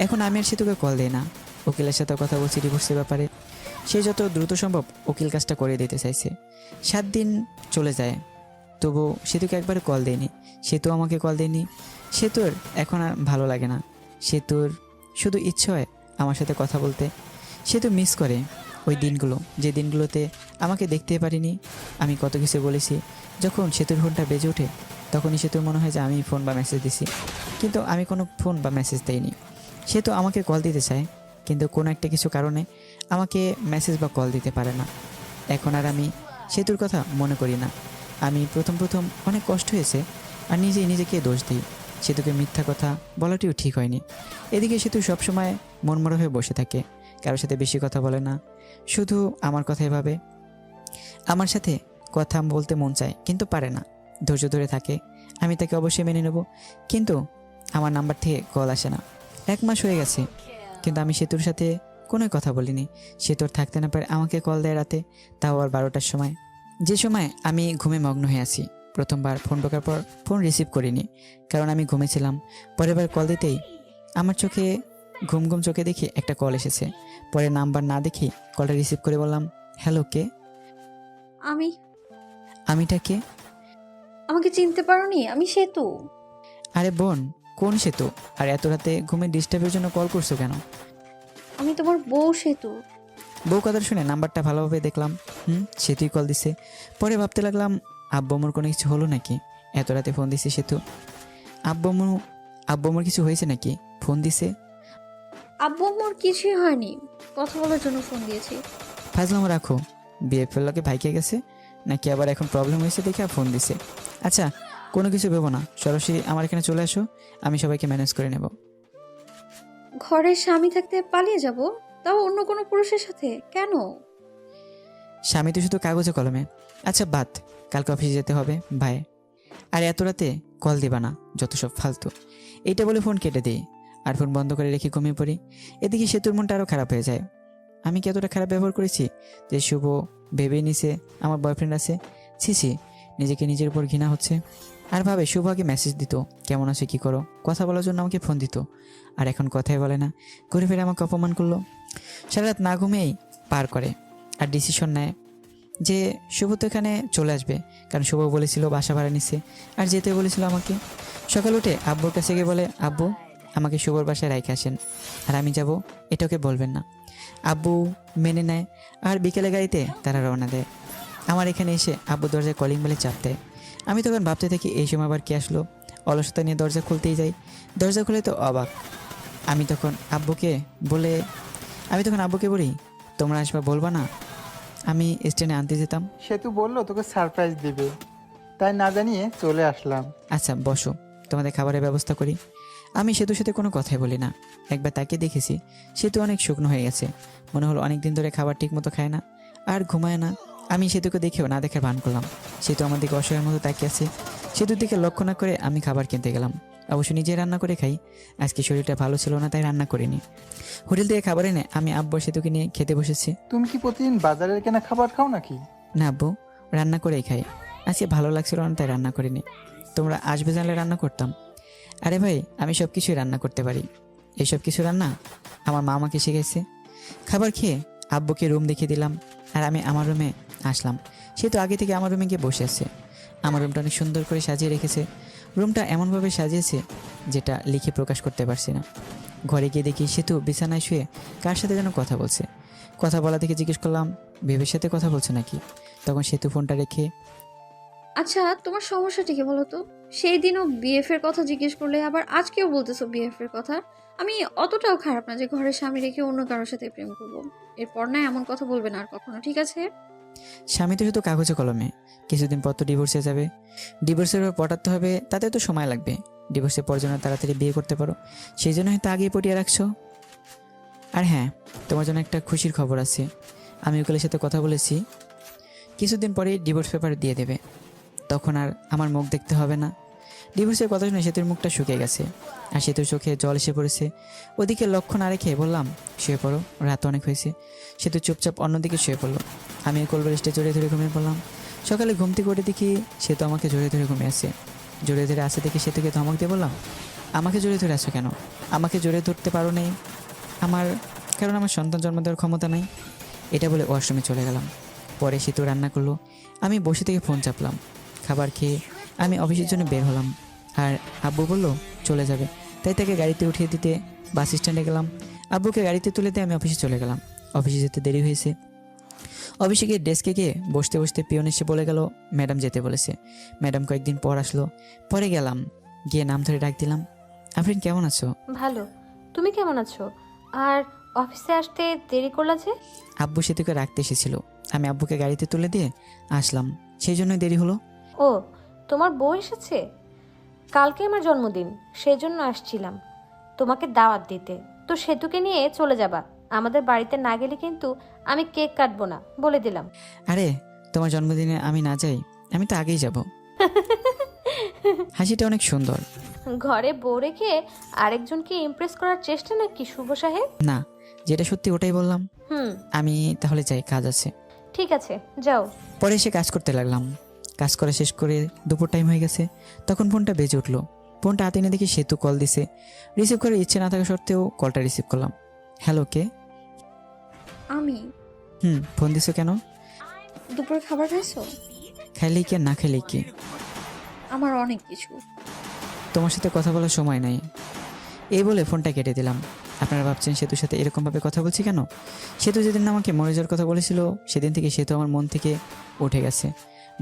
এখন আমি আর সেতুকে কল দিই না। উকিলের সাথে কথা বলছি ডিভোর্সের ব্যাপারে। সে যত দ্রুত সম্ভব উকিল কাজটা করে দিতে চাইছে। 7 দিন চলে যায়, তবু সেতুকে একবার কল দেয়নি। সেতু আমাকে কল দেয়নি। সেতুর এখন আর ভালো লাগে না। সেতুর শুধু ইচ্ছে হয় আমার সাথে কথা বলতে। সেতু মিস করে ওই দিনগুলো, যে দিনগুলোতে আমাকে দেখতে পারিনি। আমি কত কিছু বলেছি। যখন সেতুর ফোনটা বেজে ওঠে তখনই সেতুর মনে হয় যে আমি ফোন বা মেসেজ দিছি, কিন্তু আমি কোনো ফোন বা মেসেজ দেইনি। সেতু আমাকে কল দিতে চায়, কিন্তু কোনো একটা কিছু কারণে আমাকে মেসেজ বা কল দিতে পারে না। এখন আর আমি সেতুর কথা মনে করি না। আমি প্রথম অনেক কষ্ট হয়েছে আর নিজেই নিজেকে দোষ দিই। সেতুকে মিথ্যা কথা বলাটিও ঠিক হয়নি। এদিকে সেতু সবসময় মনমরা হয়ে বসে থাকে, কারোর সাথে বেশি কথা বলে না, শুধু আমার কথাই ভাবে। আমার সাথে কথা বলতে মন চায় কিন্তু পারে না, ধৈর্য ধরে থাকে। আমি তাকে অবশ্যই মেনে নেব, কিন্তু আমার নাম্বার থেকে কল আসে না। 1 মাস হয়ে গেছে, কিন্তু আমি সেতুর সাথে কোনো কথা বলিনি। সেতু আর থাকতে না পারে আমাকে কল দেয় রাতে, তাও আবার 12টার সময়, যে সময় আমি ঘুমে মগ্ন হয়ে আছি। প্রথমবার ফোন ঢোকার পর ফোন রিসিভ করিনি, কারণ আমি ঘুমেছিলাম। পরের বার কল দিতেই আমার চোখে ঘুম ঘুম চোখে দেখি একটা কল এসেছে। পরে নাম্বার না দেখি কলটা রিসিভ করে বললাম, হ্যালো, কে? আমি আমিটা কে? আমাকে চিনতে পারোনি? আমি সেতু। আরে বোন, কোন সেতু? আর এত রাতে ঘুমে ডিস্টার্বের জন্য কল করছো কেন? আমি তোমার বউ সেতু। বউ কথা শুনে নাম্বারটা ভালোভাবে দেখলাম, সেতুই কল দিছে। পরে ভাবতে লাগলাম, আব্বু আম্মুর কোনো কিছু হলো নাকি? এত রাতে ফোন দিছে সেতু। আব্বু আম্মুর কিছু হয়েছে নাকি ফোন দিছে? আব্বু আম্মুর কিছুই হয়নি, কথা বলার জন্য ফোন দিয়েছি। ফাজলাম রাখো, বিয়ে ফেললোকে ভাইকে গেছে নাকি আবার এখন প্রবলেম হয়েছে দেখে ফোন দিছে। আচ্ছা, কোনো কিছু ভেবো না, সরাসরি আমার এখানে চলে আসো, আমি সবাইকে ম্যানেজ করে নেব। ঘরের স্বামী থাকতে পালিয়ে যাব, তাও অন্য কোনো পুরুষের সাথে? কেন? স্বামী তো শুধু কাগজে কলমে। আচ্ছা বাদ, কালকে অফিসে যেতে হবে, বাই। আর এত রাতে কল দিবা না, যত সব ফালতু। এইটা বলে ফোন কেটে দিই আর ফোন বন্ধ করে রেখে ঘুমিয়ে পড়ি। এদিকে সেতুর মনটা আরও খারাপ হয়ে যায়। আমি কি এতটা খারাপ ব্যবহার করেছি যে শুভ ভেবে নিছে আমার বয়ফ্রেন্ড আছে? ছি, নিজেকে নিজের উপর ঘৃণা হচ্ছে। আর ভাবে শুভ আগে মেসেজ দিত, কেমন আছে, কি করো, কথা বলার জন্য আমাকে ফোন দিত, আর এখন কথাই বলে না, ঘুরে ফিরে আমাকে অপমান করলো। সারা রাত না ঘুমিয়েই পার করে আর ডিসিশন নেয় যে শুভ তো এখানে চলে আসবে, কারণ শুভ বলেছিল বাসা ভাড়া নিছে আর যেতে বলেছিল আমাকে। সকাল উঠে আব্বুর কাছে গিয়ে বলে, আব্বু আমাকে শুভর বাসায় রাইখে আসেন, আর আমি যাব, এটাকে বলবেন না। আব্বু মেনে নেয় আর বিকেলে গাড়িতে তারা রওনা দেয়। আমার এখানে এসে আব্বু দরজায় কলিং বেলে চাপ দেয়। আমি তখন ভাবতে থাকি এই সময় আবার কে আসলো। অলসতা নিয়ে দরজা খুলতেই যাই, দরজা খুলে তো অবাক। আমি তখন আব্বুকে বলি, তোমরা আসবা বলবা না? আমি স্টেশনে আনতে যেতাম। সেতু বললো তোকে সারপ্রাইজ দিবে, তাই না জানিয়ে চলে আসলাম। আচ্ছা বসো, তোমাদের খাবারের ব্যবস্থা করি। আমি সেতুর সাথে কোনো কথাই বলি না। একবার তাকে দেখেছি, সেতু অনেক শুকনো হয়ে গেছে, মনে হলো অনেক দিন ধরে খাবার ঠিক মতো খায় না আর ঘুমায় না। আমি সেতুকে দেখেও না দেখার ভান করলাম। সেতু আমার দিকে অসহায়ের মতো তাকিয়ে আছে। সেতুর দিকে লক্ষ্য না করে আমি খাবার কিনতে গেলাম। অবশ্য নিজে রান্না করে খাই, আজকে শরীরটা ভালো ছিল না তাই রান্না করিনি। হোটেল থেকে খাবার এনে আমি আব্বু সেতুকে নিয়ে খেতে বসেছি। তুমি কি প্রতিদিন বাজারের কেনা খাবার খাও নাকি? না আব্বু, রান্না করেই খাই, আজকে ভালো লাগছিল না তাই রান্না করিনি। তোমরা আসবে জানলে রান্না করতাম। আরে ভাই, আমি সব কিছুই রান্না করতে পারি, এইসব কিছু রান্না আমার মা আমাকে শিখেছে। খাবার খেয়ে আব্বুকে রুম দেখিয়ে দিলাম আর আমি আমার রুমে আসলাম। সে তো আগে থেকে আমার রুমে গিয়ে বসে আছে। আমার রুমটা অনেক সুন্দর করে সাজিয়ে রেখেছে। রুমটা এমনভাবে সাজিয়েছে যেটা লিখে প্রকাশ করতে পারছি না। ঘরে গিয়ে দেখি সেতু বিছানায় শুয়ে কার সাথে যেন কথা বলছে। কথা বলা থেকে জিজ্ঞেস করলাম, বেবের সাথে কথা বলছে নাকি? তখন সেতু ফোনটা রেখে, আচ্ছা তোমার সমস্যাটা কি বলো তো? সেই দিনও বিএফ এর কথা জিজ্ঞেস করলে, আবার আজকেও বলতেছো বিএফ এর কথা। আমি অতটাও খারাপ না যে ঘরের স্বামী রেখে অন্য কারোর সাথে প্রেম করবো। এরপর না এমন কথা বলবে না আর কখনো, ঠিক আছে? স্বামী তো শুধু কাগজে কলমে, কিছুদিন পর তো ডিভোর্সে যাবে। ডিভোর্সের পর পটাতে হবে, তাতে তো সময় লাগবে। ডিভোর্সের পর যেন তাড়াতাড়ি বিয়ে করতে পারো, সেই জন্য হয়তো আগেই পটিয়ে রাখছো। আর হ্যাঁ, তোমার জন্য একটা খুশির খবর আছে। আমি উকিলের সাথে কথা বলেছি, কিছুদিন পরেই ডিভোর্স পেপার দিয়ে দেবে। তখন আর আমার মুখ দেখতে হবে না। ডিভোর্সের কথা শুনে সেতুর মুখটা শুকিয়ে গেছে আর সেতুর চোখে জল এসে পড়েছে। ওদিকে লক্ষ্য না রেখে বললাম, শুয়ে পড়ো, রাত অনেক হয়েছে। সেতু চুপচাপ অন্যদিকে শুয়ে পড়লো। আমি কোলবেস্টে জড়িয়ে ধরে ঘুমিয়ে পড়লাম। সকালে ঘুম থেকে উঠে দেখি সেতু আমাকে জড়িয়ে ধরে ঘুমিয়ে আছে। জড়িয়ে ধরে আসে দেখি সেতুকে ধমক দিয়ে বললাম, আমাকে জড়িয়ে ধরে আসো কেন? আমাকে জড়িয়ে ধরতে পারো নেই কারণ আমার সন্তান জন্ম দেওয়ার ক্ষমতা নাই। এটা বলে ওয়াশরুমে চলে গেলাম। পরে সেতু রান্না করলো, আমি বসে থেকে ফোন চাপলাম। খাবার খেয়ে আমি অফিসের জন্য বের হলাম আর আব্বু বললো চলে যাবে, তাই তাকে গাড়িতে উঠিয়ে দিতে বাস স্ট্যান্ডে গেলাম। আব্বুকে গাড়িতে তুলে দিয়ে আমি অফিসে চলে গেলাম। অফিসে যেতে দেরি হয়েছে। অফিসে গিয়ে ডেস্কে গিয়ে বসতে বসতে পিয়ন এসে বলে গেল ম্যাডাম যেতে বলেছে। ম্যাডাম কয়েকদিন পর আসলো। পরে গেলাম, গিয়ে নাম ধরে ডাক দিলাম, আফরিন কেমন আছো? ভালো, তুমি কেমন আছো? আর অফিসে আসতে দেরি করলা যে? আব্বু সেতুকে রাখতে এসেছিল, আমি আব্বুকে গাড়িতে তুলে দিয়ে আসলাম, সেই জন্যই দেরি হলো। ও, তোমার বউ এসেছে? কালকে আমার জন্মদিন, সেই জন্য আসছিলাম তোমাকে দাওয়াত দিতে। তো সেতুকে নিয়ে চলে যাবা, আমাদের বাড়িতে না গেলে কিন্তু আমি কেক কাটবো না, বলে দিলাম। আরে তোমার জন্মদিনে আমি না যাই, আমি তো আগেই যাব। হাসিটা অনেক সুন্দর। ঘরে বউ রেখে আরেকজনকে ইমপ্রেস করার চেষ্টা নাকি শুভ সাহেব? না, যেটা সত্যি ওটাই বললাম। আমি তাহলে যাই, কাজ আছে। ঠিক আছে, যাও। পরে এসে কাজ করতে লাগলাম। কাজ করা শেষ করে দুপুর টাইম হয়ে গেছে, তখন ফোনটা বেজে উঠলো। ফোনটা হাতে এনে দেখি সেতু কল দিছে। রিসিভ করার ইচ্ছে না থাকা সত্ত্বেও কলটা রিসিভ করলাম। হ্যালো, কে? আমি। ফোন দিছো কেন? দুপুরে খাবার খাইছো? খাইলেই কি আর না খাইলেই কি? আমার অনেক কিছু। তোমার সাথে কথা বলার সময় নাই। এই বলে ফোনটা কেটে দিলাম। আপনারা ভাবছেন সেতুর সাথে এরকমভাবে কথা বলছি কেন? সেতু যেদিন আমাকে মরে যাওয়ার কথা বলেছিল, সেদিন থেকে সেতু আমার মন থেকে উঠে গেছে।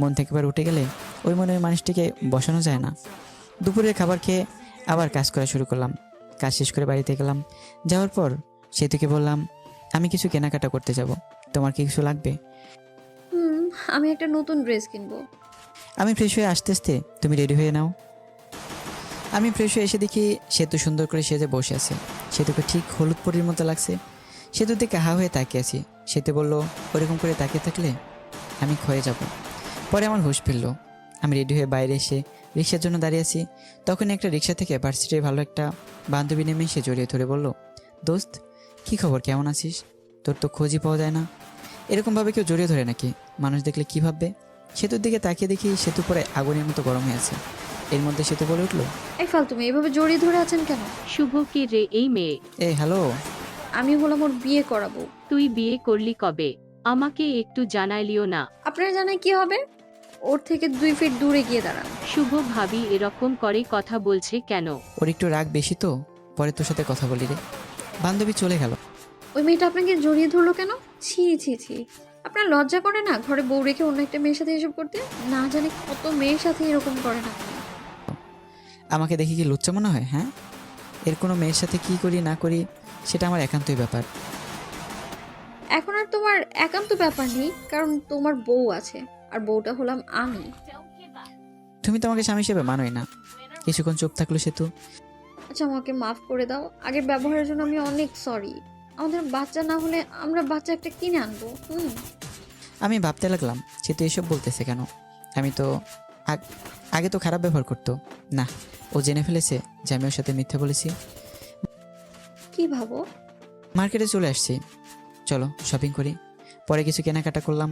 মন থেকে এবার উঠে গেলে ওই মনের মানুষটিকে বসানো যায় না। দুপুরের খাবার খেয়ে আবার কাজ করা শুরু করলাম। কাজ শেষ করে বাড়িতে গেলাম। যাওয়ার পর সেতুকে বললাম, আমি কিছু কেনাকাটা করতে যাব, তোমার কি কিছু লাগবে? আমি একটা নতুন ড্রেস কিনবো। আমি ফ্রেশ হয়ে আসতে আসতে তুমি রেডি হয়ে নাও। আমি ফ্রেশ হয়ে এসে দেখি সেতু সুন্দর করে সেজে বসে আছে। সেতুকে ঠিক হলুদ পরির মতো লাগছে। সেতুর দিকে হা হয়ে তাকিয়ে আছি। সেতু বলল, ওরকম করে তাকিয়ে থাকলে আমি ক্ষয়ে যাব। পরে আমার হুঁশ ফিরল। আমি রেডি হয়ে বাইরে এসে রিক্সার জন্য দাঁড়িয়ে আছি। তখন একটা রিক্সা থেকে ভার্সিটির ভালো একটা বান্ধবী নেমে এসে জড়িয়ে ধরে বলল, দোস্ত কী খবর, কেমন আছিস? তোর তো খোঁজই পাওয়া যায় না। এরকমভাবে কেউ জড়িয়ে ধরে নাকি? মানুষ দেখলে কী ভাববে? সেতুর দিকে তাকিয়ে দেখি সেতু পরে আগুনের মতো গরম হয়ে আছে। এর মধ্যে সেতু বলে উঠলো, এই ফালতু মেয়ে, এভাবে জড়িয়ে ধরে আছেন কেন? শুভ কি রে এই মেয়ে? এই হ্যালো, আমি হলাম ওর বিয়ে করাবো। তুই বিয়ে করলি কবে? আমাকে একটু জানাইলিও না। আপনারা জানাই কি হবে? ওর থেকে 2 ফিট দূরে গিয়ে দাঁড়ান। শুভ ভাবি এরকম করে কথা বলছে কেন? ওর একটু রাগ বেশি তো, পরে তোর সাথে কথা বলি রে। বান্ধবী চলে গেল। ওই মেয়েটা আপনাকে জড়িয়ে ধরলো কেন? ছি ছি ছি, আপনার লজ্জা করে না ঘরে বউ রেখে অন্য একটা মেয়ের সাথে এসব করতে? না জানি কত মেয়ের সাথে এরকম করে না। আমাকে দেখি কি লুচ্চা মনে হয়? হ্যাঁ, এর কোনো মেয়ের সাথে কি করি না করি সেটা আমার একান্তই ব্যাপার। এখন আর তোমার একান্ত ব্যাপার নেই, কারণ তোমার বউ আছে, আর বউটা হলাম আমি। তুমি তো আমাকে স্বামী হিসেবে মানোই না। কিছুক্ষণ চুপ থাকলো সেতু। আচ্ছা, আমাকে মাফ করে দাও। আগের ব্যবহারের জন্য আমি অনেক সরি। আমাদের বাচ্চা না হলে আমরা বাচ্চা একটা কিনে আনবো। আমি ভাবতে লাগলাম সেতু এসব বলতেছে কেন? আমি তো আগে তো খারাপ ব্যবহার করতো না। ও জেনে ফেলেছে যে আমি ওর সাথে মিথ্যা বলেছি। কি ভাবো? মার্কেটে চলে আসছি, চলো শপিং করি। পরে কিছু কেনাকাটা করলাম,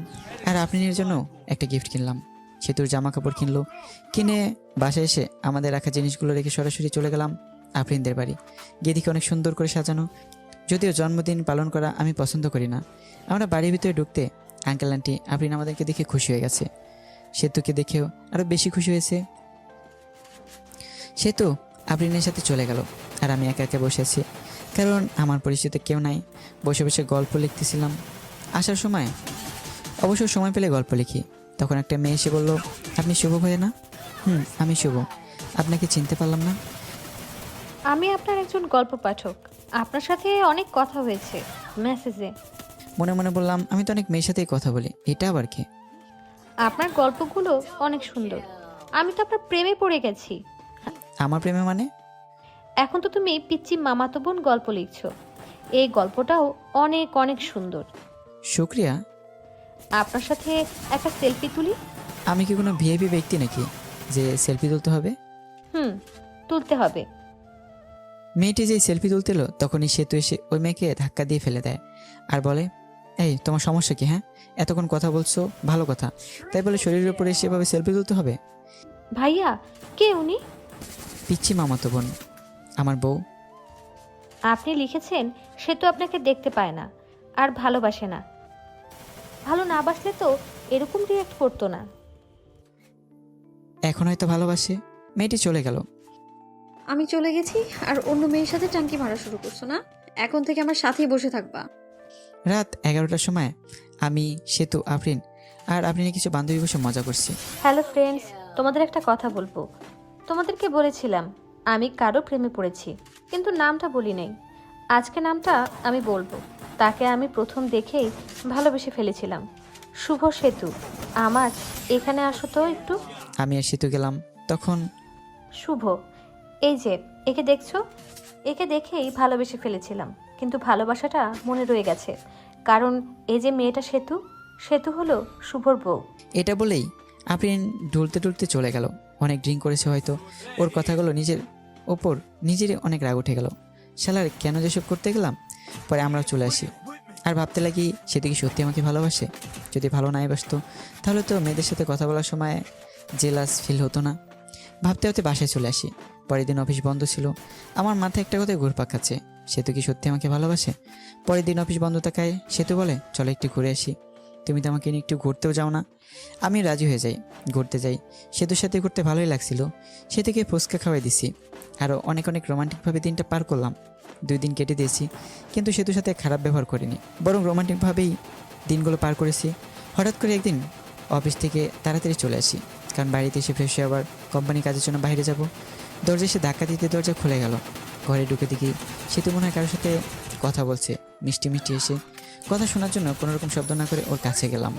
আর আপনার জন্য একটা গিফট কিনলাম। সেতুর জামা কাপড় কিনলো। কিনে বাসায় এসে আমাদের রাখা জিনিসগুলো রেখে সরাসরি চলে গেলাম আফরিনদের বাড়ি। গিয়ে দেখি অনেক সুন্দর করে সাজানো। যদিও জন্মদিন পালন করা আমি পছন্দ করি না। আমরা বাড়ির ভিতরে ঢুকতে আঙ্কেল আন্টি আফরিন আমাদেরকে দেখে খুশি হয়ে গেছে। সেতুকে দেখেও আরও বেশি খুশি হয়েছে। সেতু আফরিনের সাথে চলে গেল, আর আমি একা একা বসে আছি, কারণ আমার পরিচিত কেউ নাই। বসে বসে গল্প লিখতেছিলাম। আসার সময় অবশ্য সময় পেলে গল্প লিখি। তখন একটা মেয়ে এসে বলল, আপনি শুভ ভাইয়া না? আমি শুভ। আপনাকে চিনতে পারলাম না। আমি আপনার একজন গল্প পাঠক। আপনার সাথে অনেক কথা হয়েছে মেসেজে। মনে মনে বললাম, আমি তো অনেক মেয়ের সাথেই কথা বলি, এটা আবার কি? আপনার গল্পগুলো অনেক সুন্দর। আমি তো আপনার প্রেমে পড়ে গেছি। আমার প্রেমে মানে? এখন তো তুমি পিচ্চি মামাতো বোন গল্প লিখছো। এই গল্পটাও অনেক অনেক সুন্দর। শুক্রিয়া। আপনার সাথে একটা সেলফি তুলি? আমি কি কোনো ভিআইপি ব্যক্তি নাকি যে সেলফি তুলতে হবে? তুলতে হবে। মেয়েটি যেই সেলফি তুলতে এলো তখনই সেতু এসে ওই মেয়েকে ধাক্কা দিয়ে ফেলে দেয় আর বলে, এই তোমার সমস্যা কি? হ্যাঁ, এতক্ষণ কথা বলছো, ভালো কথা, তাই বলে শরীরের উপরে সেভাবে সেলফি তুলতে হবে? ভাইয়া, কে উনি? পিচ্ছি মামাতো বোন, আমার বউ। আপনি লিখেছেন সে তো আপনাকে দেখতে পায় না আর ভালোবাসে না। ভালো না বাসলে তো এরকম রিঅ্যাক্ট করতো না। এখন হয়তো ভালোবাসে। মেয়েটি চলে গেল। আমি চলে গেছি আর অন্য মেয়ের সাথে টাঙ্কি মারা শুরু করছো না? এখন থেকে আমার সাথেই বসে থাকবা। রাত 11টার সময় আমি, সেতু, আফরিন আর আফরিনের কিছু বান্ধবী বসে মজা করছি। হ্যালো ফ্রেন্ডস, তোমাদের একটা কথা বলবো। তোমাদেরকে বলেছিলাম আমি কারো প্রেমে পড়েছি, কিন্তু নামটা বলি নাই। আজকে নামটা আমি বলবো। তাকে আমি প্রথম দেখেই ভালোবেসে ফেলেছিলাম। শুভ সেতু, আমার এখানে আসো তো একটু। আমি আর সেতু গেলাম। তখন শুভ, এই যে একে দেখছো, একে দেখেই ভালোবেসে ফেলেছিলাম, কিন্তু ভালোবাসাটা মনে রয়ে গেছে। কারণ এই যে মেয়েটা সেতু, সেতু হলো শুভর বউ। এটা বলেই আফরিন ঢুলতে ঢুলতে চলে গেল। অনেক ড্রিঙ্ক করেছে হয়তো, ওর কথাগুলো নিজের ওপর নিজেরই অনেক রাগ উঠে গেল। শালার কেন যেসব করতে গেলাম। পরে আমরা চলে আসি আর ভাবতে লাগি সেটা কি সত্যি আমাকে ভালোবাসে। যদি ভালো নাই বাসতো তাহলে তো মেয়েদের সাথে কথা বলার সময় জেলাস ফিল হতো না। ভাবতে ভাবতে বাসায় চলে আসি। পরের দিন অফিস বন্ধ ছিল। আমার মাথায় একটা কথায় ঘুরপাক খাচ্ছে, সেতু কি সত্যি আমাকে ভালোবাসে। পরের দিন অফিস বন্ধ থাকায় সেতু বলে চলো একটু ঘুরে আসি, তুমি তো আমাকে নিয়ে একটু ঘুরতেও যাও না। আমি রাজি হয়ে যাই, ঘুরতে যাই। সেতুর সাথে ঘুরতে ভালোই লাগছিল। সেতুকে ফুচকা খাওয়াই দিছি, আরও অনেক অনেক রোমান্টিকভাবে দিনটা পার করলাম। 2 দিন কেটে দিয়েছি, কিন্তু সেতুর সাথে খারাপ ব্যবহার করিনি, বরং রোমান্টিকভাবেই দিনগুলো পার করেছি। হঠাৎ করে একদিন অফিস থেকে তাড়াতাড়ি চলে আসি, কারণ বাড়িতে এসে ফ্রেশ হয়ে আবার কোম্পানি কাজের জন্য বাইরে যাব। দরজা এসে ধাক্কা দিতে দরজা খুলে গেল। ঘরে ঢুকে দেখি সেতু মনে হয় কারোর সাথে কথা বলছে। মিষ্টি মিষ্টি এসে কথা শোনার জন্য কোনোরকম শব্দ না করে ওর কাছে গেলাম।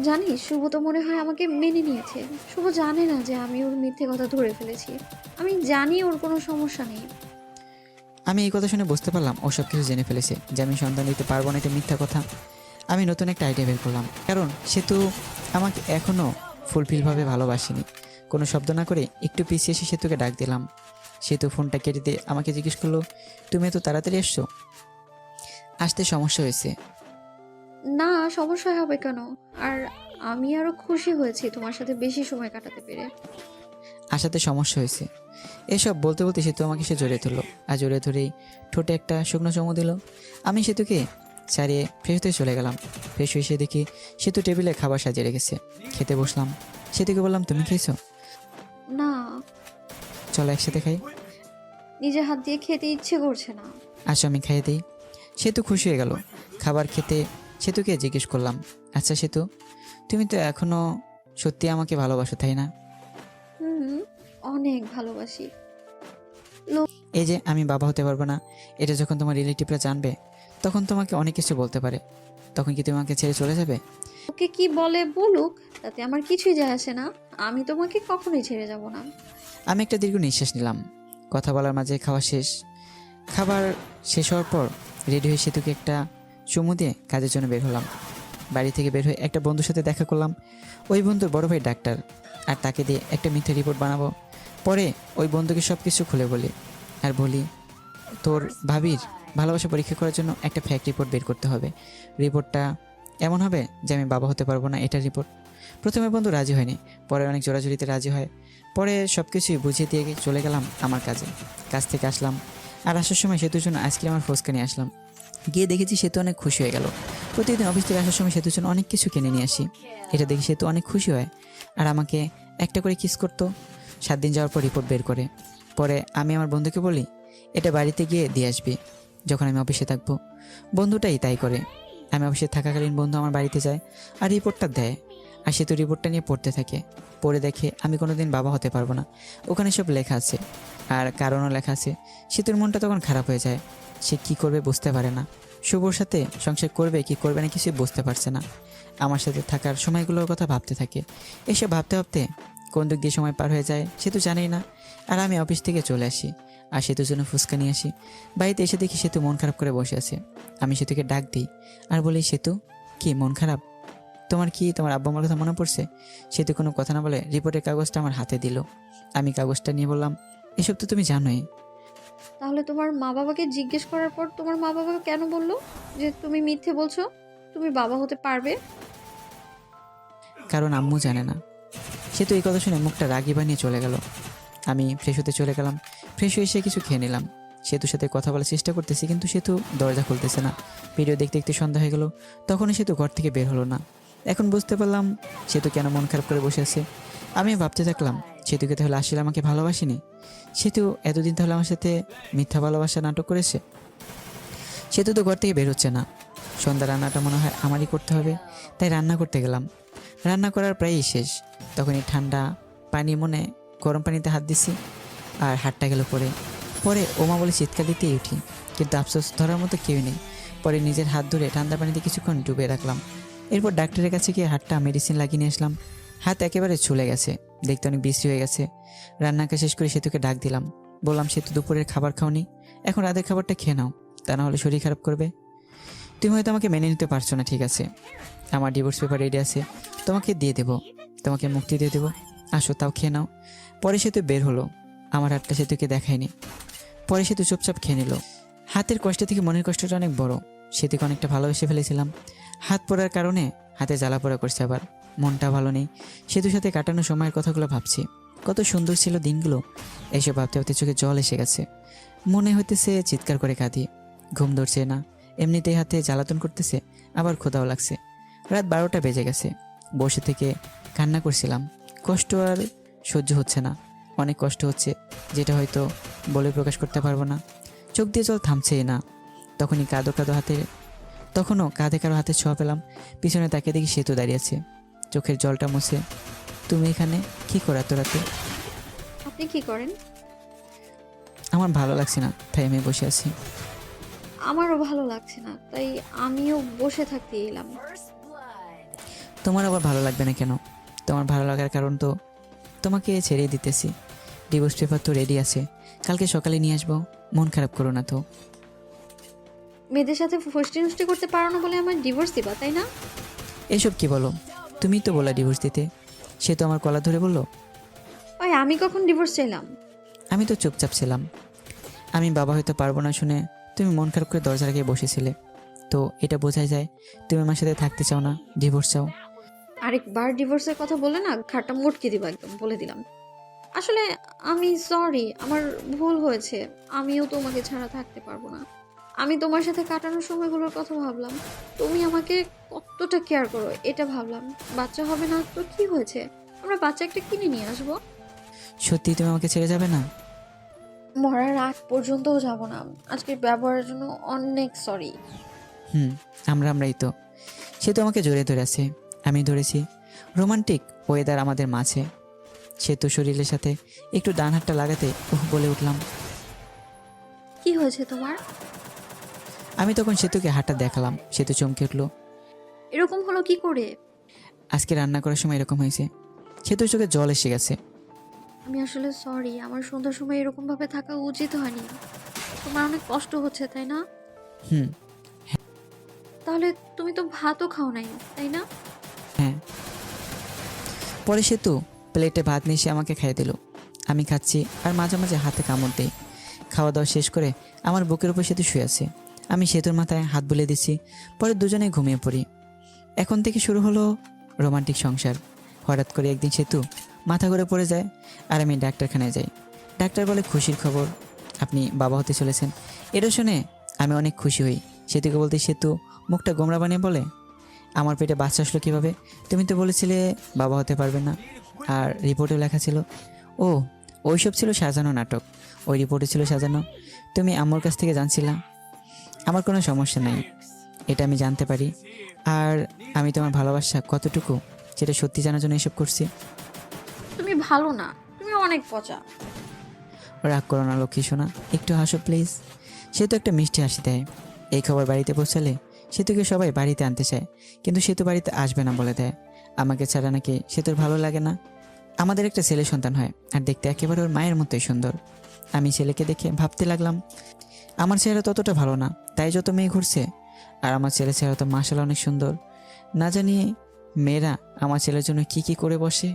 জানিস শুভ তো মনে হয় আমাকে মেনে নিয়েছে। শুভ জানে না যে আমি ওর মিথ্যে কথা ধরে ফেলেছি। আমি জানি ওর কোনো সমস্যা নেই। আমি এই কথা শুনে বুঝতে পারলাম ও সব কিছু জেনে ফেলেছে, যে আমি সন্তান দিতে পারবো না, এটা মিথ্যা কথা। আমি নতুন একটা আইডিয়া বের করলাম, কারণ সেতু আমাকে এখনও ফুলফিলভাবে ভালোবাসেনি। কোনো শব্দ না করে একটু পিছিয়ে এসে সেতুকে ডাক দিলাম। সেতু ফোনটা কেটে দিয়ে আমাকে জিজ্ঞেস করলো, তুমি এত তাড়াতাড়ি এসছো? আসতে সমস্যা হয়েছে? না, সমস্যা হবে কেন? আর আমি আরো খুশি হয়েছি তোমার সাথে বেশি সময় কাটাতে পেরে। আসাতে সমস্যা হয়েছে। এসব বলতে বলতে সেতু আমাকে সে জড়িয়ে ধরলো, আর জড়িয়ে ধরেই ঠোঁটে একটা শুকনো চুমু দিল। আমি সেতুকে ছাড়িয়ে ফ্রেশ হয়ে চলে গেলাম। ফ্রেশ হয়ে এসে দেখি সেতু টেবিলে খাবার সাজিয়ে রেখেছে। খেতে বসলাম। সেতুকে বললাম, তুমি খেয়েছো? না, চলো একসাথে খাই। নিজে হাত দিয়ে খেতে ইচ্ছে করছে না। আসো আমি খাইয়ে দিই। সেতু খুশি হয়ে গেল। খাবার খেতে সেতুকে জিজ্ঞেস করলাম, আচ্ছা সেতু, তুমি তো এখনো সত্যি আমাকে ভালোবাসো তাই না? হুম, অনেক ভালোবাসি। এই যে আমি বাবা হতে পারবো না, এটা যখন তোমার রিলেটিভরা জানবে তখন তোমাকে অনেক কিছু বলতে পারে। তখন কি তুমি আমাকে ছেড়ে চলে যাবে? ওকে কি বলে বলুক, তাতে আমার কিছুই যায় আসে না। আমি তোমাকে কখনোই ছেড়ে যাব না। আমি একটা দীর্ঘ নিঃশ্বাস নিলাম। কথা বলার মাঝে খাওয়া শেষ। খাবার শেষ হওয়ার পর রেডি হয়ে সেতুকে একটা চুমু দিয়ে কাজের জন্য বের হলাম। বাড়ি থেকে বের হয়ে একটা বন্ধুর সাথে দেখা করলাম। ওই বন্ধুর বড় ভাই ডাক্তার, আর তাকে দিয়ে একটা মিথ্যা রিপোর্ট বানাবো। পরে ওই বন্ধুকে সব কিছু খুলে বলি, আর বলি তোর ভাবির ভালোবাসা পরীক্ষা করার জন্য একটা ফ্যাক রিপোর্ট বের করতে হবে। রিপোর্টটা এমন হবে যে আমি বাবা হতে পারবো না, এটা রিপোর্ট। প্রথমে বন্ধু রাজি হয়নি, পরে অনেক জোরাজুরিতে রাজি হয়। পরে সব কিছুই বুঝিয়ে দিয়ে চলে গেলাম আমার কাজে। কাজ থেকে আসলাম, আর আসার সময় সেতুর জন্য আইসক্রিম আর ফুচকা নিয়ে আসলাম। গিয়ে দেখেছি সেতু অনেক খুশি হয়ে গেল। প্রতিদিন অফিস থেকে আসার সময় সেতুর জন্য অনেক কিছু কিনে নিয়ে আসি। এটা দেখে সেতু অনেক খুশি হয়, আর আমাকে একটা করে কিস করতো। 7 দিন যাওয়ার পর রিপোর্ট বের করে। পরে আমি আমার বন্ধুকে বলি, এটা বাড়িতে গিয়ে দিয়ে আসবি যখন আমি অফিসে থাকবো। বন্ধুটাই তাই করে। আমি অফিসে থাকাকালীন বন্ধু আমার বাড়িতে যায় আর রিপোর্টটা দেয়, আর সেতু রিপোর্টটা নিয়ে পড়তে থাকে। পড়ে দেখে আমি কোনোদিন বাবা হতে পারবো না। ওখানে সব লেখা আছে, আর কারণও লেখা আছে। সেতুর মনটা তখন খারাপ হয়ে যায়। সে কি করবে বুঝতে পারে না। শুভর সাথে সংসার করবে কি করবে না কিছুই বুঝতে পারছে না। আমার সাথে থাকার সময়গুলোর কথা ভাবতে থাকে। এসব ভাবতে ভাবতে কোন দিক দিয়ে সময় পার হয়ে যায় সেতু জানেই না। আর আমি অফিস থেকে চলে আসি, আর সেতুর জন্য ফুচকা নিয়ে আসি। বাড়িতে এসে দেখি সেতু মন খারাপ করে বসে আছে। আমি সেতুকে ডাক দিই আর বলি, সেতু কি মন খারাপ? তোমার কি তোমার আব্বা আমার কথা মনে পড়ছে? সেতু কোনো কথা না বলে রিপোর্টের কাগজটা আমার হাতে দিল। আমি কাগজটা নিয়ে বললাম, এসব তো তুমি জানোই। তাহলে তোমার মা বাবাকে জিজ্ঞেস করার পর তোমার মা বাবা কেন বললো যে তুমি মিথ্যে বলছো, তুমি বাবা হতে পারবে? কারণ আম্মু জানে না। সেতু এই কথা শুনে মুখটা রাগি বানিয়ে চলে গেল। আমি ফ্রেশ হতে চলে গেলাম। ফ্রেশ হয়ে এসে কিছু খেয়ে নিলাম। সেতুর সাথে কথা বলার চেষ্টা করতেছি, কিন্তু সেতু দরজা খুলতেছে না। ভিডিও দেখতে দেখতে সন্ধ্যা হয়ে গেল, তখনও সেতু ঘর থেকে বের হলো না। এখন বুঝতে পারলাম সেতু কেন মন খারাপ করে বসে আছে। আমি ভাবতে থাকলাম, সেতুকে তাহলে আসলে আমাকে ভালোবাসেনি। সেতু এতদিন তাহলে আমার সাথে মিথ্যা ভালোবাসা নাটক করেছে। সেতু তো ঘর থেকে বের হচ্ছে না। সন্ধ্যা রান্নাটা মনে হয় আমারই করতে হবে, তাই রান্না করতে গেলাম। রান্না করার প্রায়ই শেষ। তখনই ঠান্ডা পানি মনে গরম পানিতে হাত দিছি, আর হাতটা গেল পরে। পরে ওমা বলে চিৎকার দিতেই উঠি, কিন্তু আফসোস ধরার মতো কেউ নেই। পরে নিজের হাত ধরে ঠান্ডা পানিতে কিছুক্ষণ ডুবে রাখলাম। এরপর ডাক্তারের কাছে গিয়ে হাতটা মেডিসিন লাগিয়ে নিয়ে আসলাম। হাত একেবারে ছুলে গেছে, দেখতে অনেক বিশ্রী হয়ে গেছে। রান্নাকে শেষ করে সেতুকে ডাক দিলাম, বললাম, সেতু দুপুরের খাবার খাওনি, এখন রাতের খাবারটা খেয়ে নাও, তা না হলে শরীর খারাপ করবে। তুমি হয়তো আমাকে মেনে নিতে পারছো না, ঠিক আছে, আমার ডিভোর্স পেপার রেডি আছে, তোমাকে দিয়ে দেবো, তোমাকে মুক্তি দিয়ে দেবো, আসো তাও খেয়ে নাও। পরে সেতু বের হলো, আমার হাতটা সেতুকে দেখায়নি। পরে সেতু চুপচাপ খেয়ে নিল। হাতের কষ্ট থেকে মনের কষ্টটা অনেক বড়। সেতুকে অনেকটা ভালোবেসে ফেলেছিলাম। হাত পোড়ার কারণে হাতে জ্বালা পোড়া করছে, আবার মনটা ভালো নেই। সেতুর সাথে কাটানো সময়ের কথাগুলো ভাবছি, কত সুন্দর ছিল দিনগুলো। এইসব ভাবতে ভাবতে চোখে জল এসে গেছে, মনে হইতেছে চিৎকার করে কাঁদি। ঘুম ধরছে না, এমনিতেই হাতে জ্বালাতন করতেছে, আবার ক্ষুধাও লাগছে। রাত 12টা বেজে গেছে। বসে থেকে কান্না করছিলাম, কষ্ট আর সহ্য হচ্ছে না, অনেক কষ্ট হচ্ছে, যেটা হয়তো বলে প্রকাশ করতে পারবো না। চোখ দিয়ে জল থামছেই না। তখনও কাঁধে কারো হাতে ছোঁয়া পেলাম। পিছনে তাকিয়ে দেখি সেতু দাঁড়িয়ে আছে, চোখের জলটা মুছে। তুমি এখানে কি করো এত রাতে? আপনি কি করেন? আমার ভালো লাগছে না, তাই আমি বসে আছি। আমারও ভালো লাগছে না, তাই আমিও বসে থাকতে এলাম। তোমার আবার ভালো লাগবে না কেন? তোমার ভালো লাগার কারণ তো তোমাকে ছেড়ে দিতেছি। ডিভোর্স পেপার তো রেডি আছে, কালকে সকালে নিয়ে আসবো। মন খারাপ করো না তো। মেয়েদের সাথে ফষ্টি নষ্টি করতে পারো না বলে আমার ডিভোর্স দিবা, তাই না? এসব কি বলো? তুমিই তো বললা ডিভোর্স দিতে। সে তো আমার গলা ধরে বললো। ওই আমি কখন ডিভোর্স চাইলাম? আমি তো চুপচাপ ছিলাম। আমি বাবা হয়তো পারবো না শুনে তুমি মন খারাপ করে দরজা লাগিয়ে বসেছিলে। তো এটা বোঝাই যায় তুমি আমার সাথে থাকতে চাও না, ডিভোর্স চাও। আরেকবার ডিভোর্সের কথা বলে না ঘাটটা মুটকে দিবা, একদম বলে দিলাম। আসলে আমি সরি, আমার ভুল হয়েছে। আমিও তোমাকে ছাড়া থাকতে পারবো না। আমি তোমার সাথে কাটানোর সময়গুলোর কথা ভাবলাম, তুমি আমাকে কতটা কেয়ার করো এটা ভাবলাম। বাচ্চা হবে না তো কি হয়েছে, আমরা বাচ্চা একটা কিনে নিয়ে আসবো। সত্যি তুমি আমাকে ছেড়ে যাবে না? মরার আগ পর্যন্তও যাব না। আজকের ব্যবহারের জন্য অনেক সরি। আমরাই তো। সে তো আমাকে জড়িয়ে ধরে আছে, আমি ধরেছি। রোমান্টিক ওয়েদার আমাদের মাঝে। সে তো শরীরের সাথে একটু ডান হাতটা লাগাতে বলে উঠলাম। কি হয়েছে তোমার? আমি তখন সেতুকে হাতটা দেখালাম। সেতু চমকে উঠলো। এরকম হলো কি করে? আজকে রান্না করার সময় এরকম হয়েছে। সেতুর চোখে জল এসে গেছে। আমি আসলে সরি, আমার সন্ধ্যার সময় এরকম ভাবে থাকা উচিত হয়নি। তোমার অনেক কষ্ট হচ্ছে তাই না? তাহলে তুমি তো ভাতও খাও নাই, তাই না? হ্যাঁ। পরে সেতু প্লেটে ভাত নিয়ে এসে আমাকে খাইয়ে দিল। আমি খাচ্ছি আর মাঝে মাঝে হাতে কামড় দিই। খাওয়া দাওয়া শেষ করে আমার বুকের উপর সেতু শুয়ে আছে। আমি সেতুর মাথায় হাত বুলিয়ে দিচ্ছি। পরে দুজনেই ঘুমিয়ে পড়ি। এখন থেকে শুরু হলো রোমান্টিক সংসার। হঠাৎ করে একদিন সেতু মাথা ঘুরে পড়ে যায় আর আমি ডাক্তারখানায় যাই। ডাক্তার বলে খুশির খবর, আপনি বাবা হতে চলেছেন। এটা শুনে আমি অনেক খুশি হই। সেতুকে বলতে সেতু মুখটা গোমরা বানিয়ে বলে, আমার পেটে বাচ্চা আসলো কীভাবে? তুমি তো বলেছিলে বাবা হতে পারবে না, আর রিপোর্টেও লেখা ছিল। ও, ওইসব ছিল সাজানো নাটক। ওই রিপোর্টে ছিল সাজানো। তুমি আম্মুর কাছ থেকে জানছিলা। আমার কোনো সমস্যা নাই, এটা আমি জানতে পারি। আর আমি তোমার ভালোবাসা কতটুকু সেটা সত্যি জানার জন্য এসব করছি। তুমি ভালো না, তুমি অনেক পচা। রাগ করো না লক্ষ্মী সোনা, একটু হাসো প্লিজ। সে তো একটা মিষ্টি হাসি দেয়। এই খবর বাড়িতে পৌঁছালে সেতুকে সবাই বাড়িতে আনতে চায়, কিন্তু সেতু বাড়িতে আসবে না বলে দেয়। আমাকে ছাড়া নাকি সেতুর ভালো লাগে না। আমাদের একটা ছেলে সন্তান হয়, আর দেখতে একেবারে ওর মায়ের মতোই সুন্দর। আমি ছেলেকে দেখে ভাবতে লাগলাম, আমার ছেলেরা ততটা ভালো না, তাই যত মেয়ে ঘুরছে। আর আমার ছেলে তো মাশাআল্লাহ অনেক সুন্দর। না জানি মেয়েরা আমার ছেলের জন্য কি কি করে বসে।